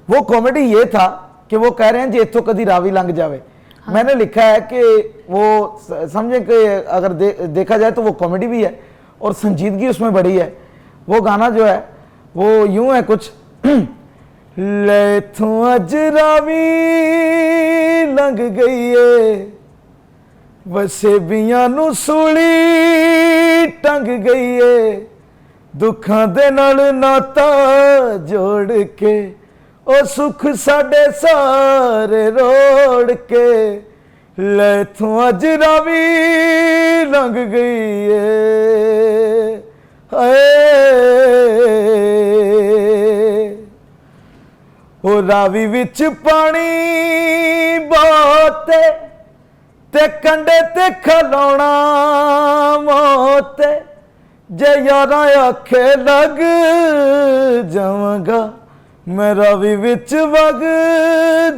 वो कॉमेडी ये था कि वो कह रहे हैं जे इथों कदी रावी लंघ जावे। हाँ। मैंने लिखा है कि वो समझे कि अगर देखा जाए तो वो कॉमेडी भी है और संजीदगी उसमें बड़ी है। वो गाना जो है वो यूं है कुछ, ले थू अज रावी लंघ गई है, वसे बियां नू सूली टंग गई है, दुखां दे नाल नाता जोड़ के ओ सुख साडे सारे रोड़ के, ले थू अज रावी लंघ गई है, हाय। ओ रावी विच पानी बहुत ते कंडे ते खलोना मौत, जे यारा आखे लग जावांगा, मैं रावी विच वग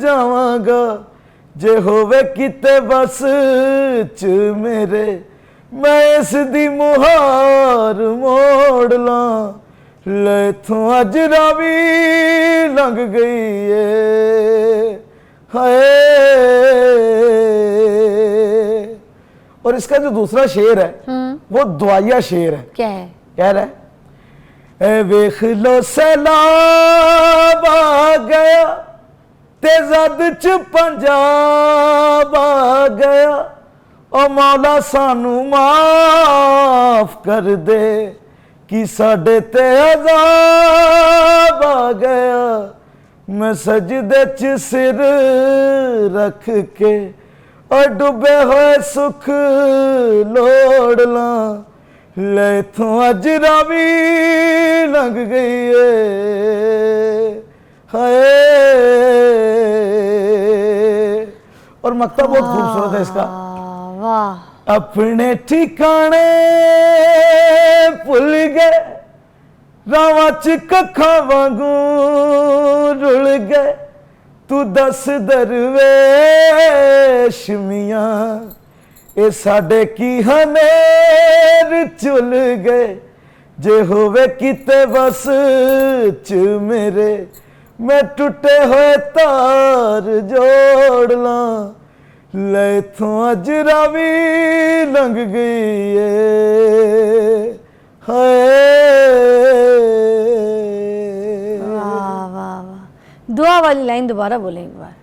जावांगा, जे होवे किते बस च मेरे, मैं इस दी मुहार मोड़ ला, ले थू अज रावी लंघ गई है, हाय। और इसका जो दूसरा शेर है वो दुआया शेर है। क्या है? कह रहा है, ए वेख लो सैलाब आ गया ते जद च पंजाब आ गया, ओ मौला सानू माफ कर दे कि साडे ते अज़ाब आ गया। मैं सजदे च सिर रख के और डूबे हुए सुख लोड़ ला, ले इथों अज रावी लंघ गई है हाय। और मक्ता बहुत खूबसूरत है इसका। वाह, अपने ठिकाने भुल गए, रावां च कखा वांगू रुल गए, तू दस दरवेश मियां ए साडे की हनेर चुल गए, जे होवे किते बस च मेरे मैं टूटे हुए तार जोड़ ला, ले इथों अज रावी लंघ गई है हाय। वाह वाह वाह। दुआ वाली लाइन दोबारा बोलें एक बार।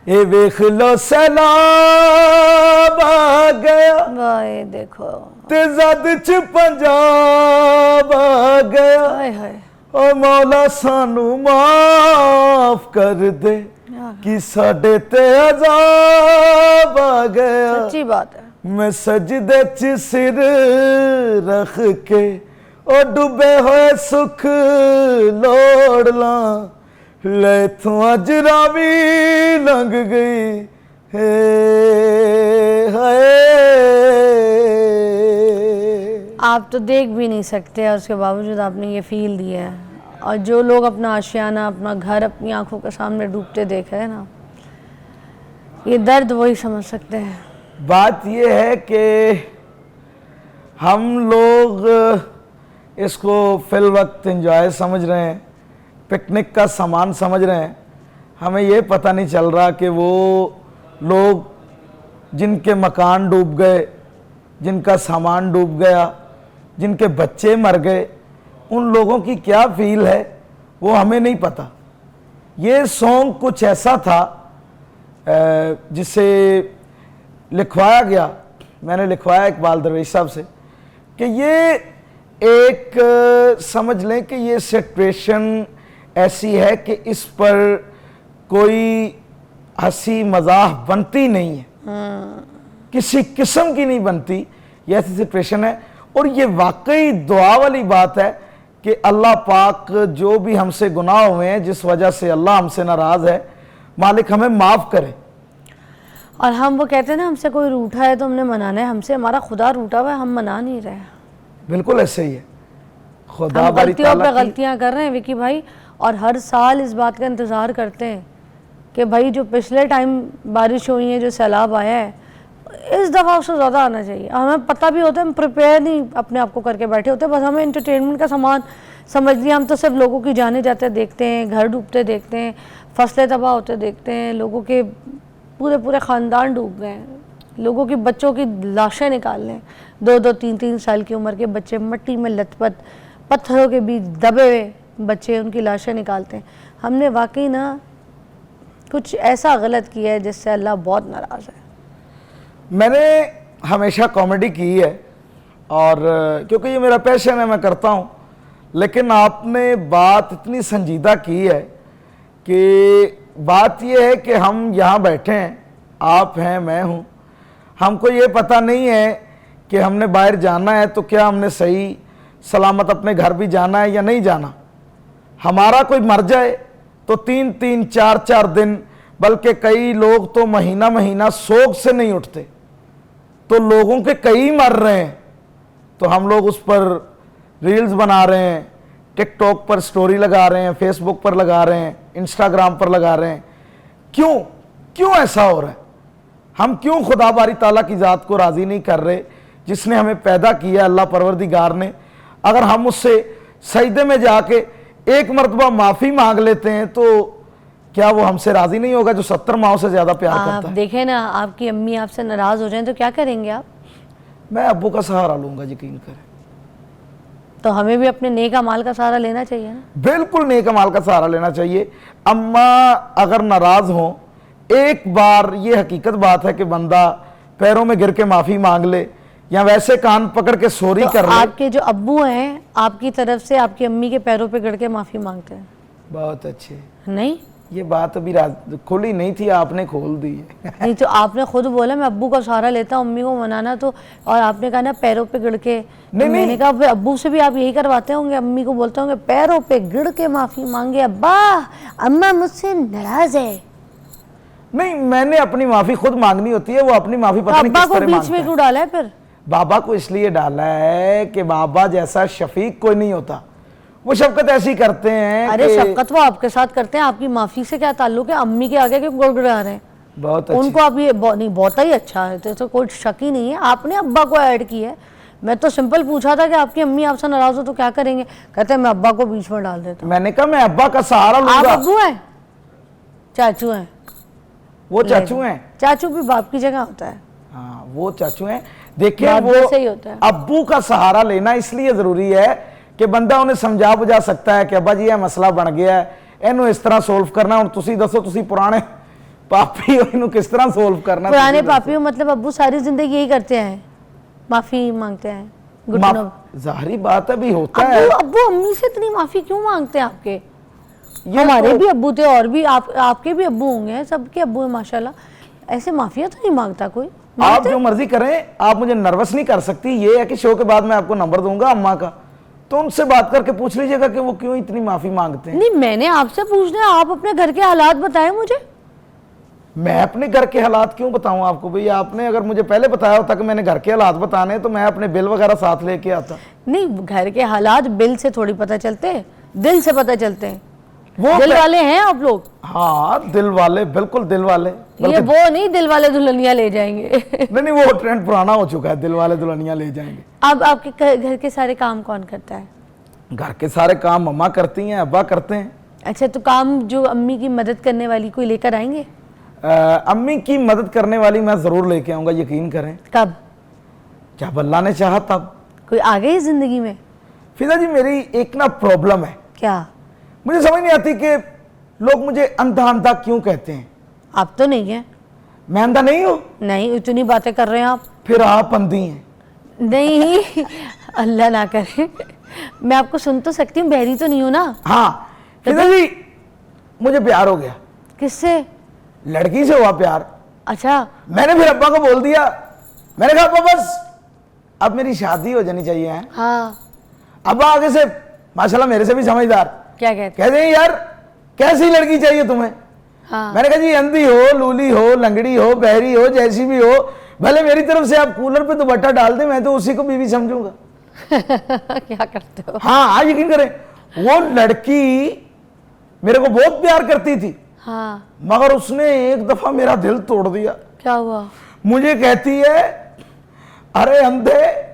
ए वेख लो सैलाब आ गया वाह, ये देखो, ते जद च पंजाब आ गया, हाय हाय, ओ मौला सानू माफ कर दे कि साडे ते अज़ाब आ गया। सच्ची बात है। मैं सजदे च सिर रख के और डूबे हुए सुख लोड़ ला, ले इथों अज रावी लंघ गई है हाय। आप तो देख भी नहीं सकते और उसके बावजूद आपने ये फील दिया है, और जो लोग अपना आशियाना, अपना घर अपनी आंखों के सामने डूबते देखे है ना, ये दर्द वही समझ सकते हैं। बात ये है कि हम लोग इसको फिल वक्त एंजॉय समझ रहे हैं, पिकनिक का सामान समझ रहे हैं। हमें ये पता नहीं चल रहा कि वो लोग जिनके मकान डूब गए, जिनका सामान डूब गया, जिनके बच्चे मर गए, उन लोगों की क्या फील है वो हमें नहीं पता। ये सॉन्ग कुछ ऐसा था जिसे लिखवाया गया, मैंने लिखवाया इकबाल दरवेश साहब से, कि ये एक समझ लें कि ये सिचुएशन ऐसी है कि इस पर कोई हंसी मजाक बनती नहीं है, किसी किस्म की नहीं बनती, ये ऐसी सिचुएशन है। और ये वाकई दुआ वाली बात है कि अल्लाह पाक जो भी हमसे गुनाह हुए हैं, जिस वजह से अल्लाह हमसे नाराज़ है, मालिक हमें माफ़ करे। और हम वो कहते हैं ना, हमसे कोई रूठा है तो हमने मनाना है, हमसे हमारा खुदा रूठा हुआ है, हम मना नहीं रहे। बिल्कुल ऐसे ही है। खुदा हम बारी गलतियों ताला पे की गलतियां कर रहे हैं विकी भाई, और हर साल इस बात का इंतज़ार करते हैं कि भाई जो पिछले टाइम बारिश हुई है, जो सैलाब आया है, इस दफ़ा उससे ज़्यादा आना चाहिए। हमें पता भी होता है, हम प्रिपेयर नहीं अपने आप को करके बैठे होते, बस हमें एंटरटेनमेंट का सामान समझ लिया। हम तो सिर्फ लोगों की जाने जाते देखते हैं, घर डूबते देखते हैं, फसलें तबाह होते देखते हैं, लोगों के पूरे पूरे ख़ानदान डूब गए हैं, लोगों की बच्चों की लाशें निकाल लें, 2-2, 3-3 साल की उम्र के बच्चे मट्टी में लथपथ, पत्थरों के बीच दबे हुए बच्चे, उनकी लाशें निकालते हैं। हमने वाकई ना कुछ ऐसा गलत किया है जिससे अल्लाह बहुत नाराज़ है। मैंने हमेशा कॉमेडी की है, और क्योंकि ये मेरा पैशन है, मैं करता हूँ, लेकिन आपने बात इतनी संजीदा की है कि बात ये है कि हम यहाँ बैठे हैं, आप हैं, मैं हूँ, हमको ये पता नहीं है कि हमने बाहर जाना है तो क्या हमने सही सलामत अपने घर भी जाना है या नहीं जाना। हमारा कोई मर जाए तो 3-3, 4-4 दिन, बल्कि कई लोग तो महीना महीना सोग से नहीं उठते, तो लोगों के कई मर रहे हैं, तो हम लोग उस पर रील्स बना रहे हैं, टिकटॉक पर स्टोरी लगा रहे हैं, फेसबुक पर लगा रहे हैं, इंस्टाग्राम पर लगा रहे हैं। क्यों ऐसा हो रहा है? हम क्यों खुदा बारी ताला की ज़ात को राज़ी नहीं कर रहे, जिसने हमें पैदा किया, अल्लाह परवरदिगार ने? अगर हम उससे सजदे में जाके एक मरतबा माफ़ी मांग लेते हैं तो क्या वो हमसे राज़ी नहीं होगा, जो 70 माओं से ज़्यादा प्यार आप करता है? देखें ना, आपकी अम्मी आपसे नाराज़ हो जाएं तो क्या करेंगे आप? मैं अब्बू का सहारा लूँगा, यकीन करें। तो हमें भी अपने नेक अमाल का सहारा लेना चाहिए ना। बिल्कुल नेक अमाल का सहारा लेना चाहिए। अम्मा अगर नाराज हो, एक बार ये हकीकत बात है कि बंदा पैरों में गिर के माफी मांग ले या वैसे कान पकड़ के सॉरी तो कर ले। आपके जो अब्बू हैं आपकी तरफ से आपकी अम्मी के पैरों पे गिर के माफी मांगते हैं? बहुत अच्छे। नहीं, ये बात अभी खुली नहीं थी, आपने खोल दी है। नहीं तो आपने खुद बोला मैं अब्बू का सहारा लेता हूँ अम्मी को मनाना, तो और आपने कहा ना पैरों पे गिर के। नहीं, मैंने कहा फिर अब्बू से भी आप यही करवाते होंगे, अम्मी को बोलते होंगे पैरों पे गिर के माफी मांगे, अब्बा अम्मा मुझसे नाराज है। नहीं, मैंने अपनी माफी खुद मांगनी होती है, वो अपनी माफी तो पता नहीं अब्बा किस को तरह बीच मांगता में है। क्यों डाला है फिर? बाबा को इसलिए डाला है कि बाबा जैसा शफीक कोई नहीं होता, वो शफकत ऐसी करते हैं। अरे कि शफकत वो आपके साथ करते हैं, आपकी माफी से क्या ताल्लुक है? अम्मी के आगे क्यों गुड़गुड़ा रहे हैं? बहुत अच्छी। उनको आप ये नहीं बहुत ही अच्छा है, तो कोई शक ही नहीं है। आपने अब्बा को ऐड किया है। मैं तो सिंपल पूछा था कि आपकी अम्मी आपसे नाराज हो तो क्या करेंगे, कहते हैं मैं अब्बा को बीच में डाल देता मैंने कहा मैं अब्बा का सहारा हूँ। आप लूंगा। अब्बू हैं? चाचू हैं? वो चाचू हैं। चाचू भी बाप की जगह होता है। हाँ, वो चाचू हैं। देखिए बात वो वैसे ही होता है। अब्बू का सहारा लेना इसलिए जरूरी है कि बंदा उन्हें समझा बुझा सकता है कि अब्बा जी ये मसला बन गया है, इन्हों इस तरह सोल्व करना। और तुसी दसो, तुसी पुराने पापी हो, इन्हों किस तरह सोल्व करना? पुराने पापी हो मतलब अब्बू सारी जिंदगी यही करते हैं, माफी मांगते हैं, घुटनों। जाहिर बात है भी होता है। अब्बू अम्मी से इतनी माफी क्यों मांगते हैं आपके? ये हमारे तो- भी अब्बू थे और भी आपके भी अब्बू होंगे, सबके अब्बू हैं माशाल्लाह। ऐसे माफिया तो नहीं मांगता कोई। आप जो मर्जी करें, आप मुझे नर्वस नहीं कर सकती। ये है कि शो के बाद मैं आपको नंबर दूंगा अम्मा का, तो उनसे बात करके पूछ लीजिएगा कि वो क्यों इतनी माफी मांगते हैं। नहीं, मैंने आपसे पूछना है, आप अपने घर के हालात बताएं मुझे। मैं अपने घर के हालात क्यों बताऊं आपको? भाई आपने अगर मुझे पहले बताया होता कि मैंने घर के हालात बताने, तो मैं अपने बिल वगैरह साथ लेके आता। नहीं, घर के हालात बिल से थोड़ी पता चलते, दिल से पता चलते हैं। वो दिल वाले हैं आप लोग। हाँ, दिल वाले, बिल्कुल दिल वाले। ये वो नहीं दिल वाले दुल्हनिया ले जाएंगे। नहीं, वो ट्रेंड पुराना हो चुका है, दिल वाले दुल्हनिया ले जाएंगे। अब आपके घर के सारे काम कौन करता है? घर के सारे काम मम्मा करती हैं, अब्बा करते हैं। अच्छा, तो काम जो अम्मी की मदद करने वाली कोई लेकर आएंगे? अम्मी की मदद करने वाली मैं जरूर लेके आऊंगा, यकीन करें। कब? जब अल्लाह ने चाहा तब। कोई आ गई जिंदगी में? फिजा जी, मेरी एक ना प्रॉब्लम है, क्या? मुझे समझ नहीं आती कि लोग मुझे अंधा अंधा क्यों कहते हैं। आप तो नहीं है। मैं अंधा नहीं हूँ। नहीं, इतनी बातें कर रहे हैं आप। फिर आप अंधी हैं। नहीं, अल्लाह ना करे। मैं आपको सुन तो सकती हूँ, बहरी तो नहीं हूँ ना। हाँ फिजा जी, मुझे प्यार हो गया। किससे? लड़की से हुआ प्यार। अच्छा। मैंने फिर अब्बा को बोल दिया, मैंने कहा अब्बा बस अब मेरी शादी हो जानी चाहिए है। हाँ। अब्बा आगे से माशाल्लाह मेरे से भी समझदार, क्या कहते? कहते हैं यार कैसी लड़की चाहिए तुम्हें? हाँ। मैंने कहा जी अंधी हो, लूली हो, लंगड़ी हो, बहरी हो, जैसी भी हो, भले मेरी तरफ से आप कूलर पे दुपट्टा डाल दे, मैं तो उसी को बीवी समझूंगा। क्या करते हो? हाँ, यकीन करें, वो लड़की मेरे को बहुत प्यार करती थी। हाँ। मगर उसने एक दफा मेरा दिल तोड़ दिया। क्या हुआ? मुझे कहती है अरे अंधे।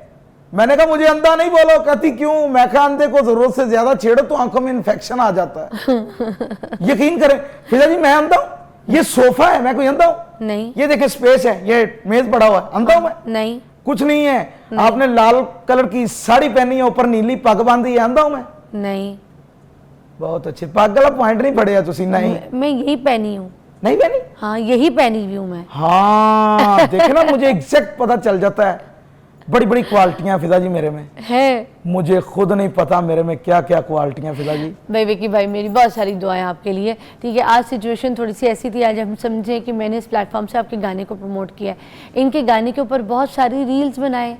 मैंने कहा मुझे अंधा नहीं बोलो। कहती क्यों? मैं कहा अंधे को जरूरत से ज्यादा छेड़ो तो आंखों में इन्फेक्शन आ जाता है। यकीन करें फिजा जी, मैं अंधा हूं? ये सोफा है, मैं कोई अंधा हूं? नहीं। ये देखे स्पेस है, ये मेज पड़ा हुआ है, अंधा हूं मैं? नहीं। कुछ नहीं है। आपने लाल कलर की साड़ी पहनी है, ऊपर नीली पग बांधी है, अंधा हूं मैं? नहीं। बहुत अच्छे। पग वाला पॉइंट नहीं पड़ेगा तुसी? नहीं। मैं यही पहनी हूँ। नहीं पहनी? हाँ, यही पहनी हुई हूँ मैं। हाँ देखे ना, मुझे एग्जैक्ट पता चल जाता है। बड़ी बड़ी क्वालिटियां फिजा जी मेरे में है। मुझे खुद नहीं पता मेरे में क्या क्या क्वालिटियां फिजा जी। भाई विकी भाई, मेरी बहुत सारी दुआएं आपके लिए। ठीक है, आज सिचुएशन थोड़ी सी ऐसी थी, आज हम समझे कि मैंने इस प्लेटफॉर्म से आपके गाने को प्रमोट किया है। इनके गाने के ऊपर बहुत सारी रील्स बनाए,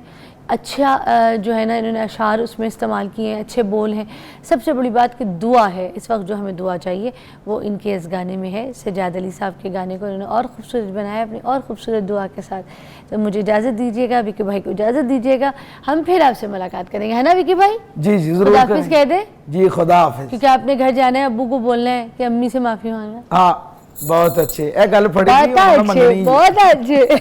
अच्छा जो है ना इन्होंने अशार उसमें इस्तेमाल किए हैं, अच्छे बोल हैं। सबसे बड़ी बात कि दुआ है, इस वक्त जो हमें दुआ चाहिए वो इनके इस गाने में है। सजाद अली साहब के गाने को इन्होंने और खूबसूरत बनाया अपनी और खूबसूरत दुआ के साथ। तो मुझे इजाज़त दीजिएगा, विकी भाई को इजाज़त दीजिएगा, हम फिर आपसे मुलाकात करेंगे, है ना विकी भाई? जी जी जरूर खुदा हाफिज़ कह दे जी। खुदा हाफिज़। क्योंकि आपने घर जाना है, अब्बू को बोलना है कि अम्मी से माफ़ी मांगना। हाँ बहुत अच्छे। ए गल फड़ी बहुत अच्छे, बहुत अच्छे।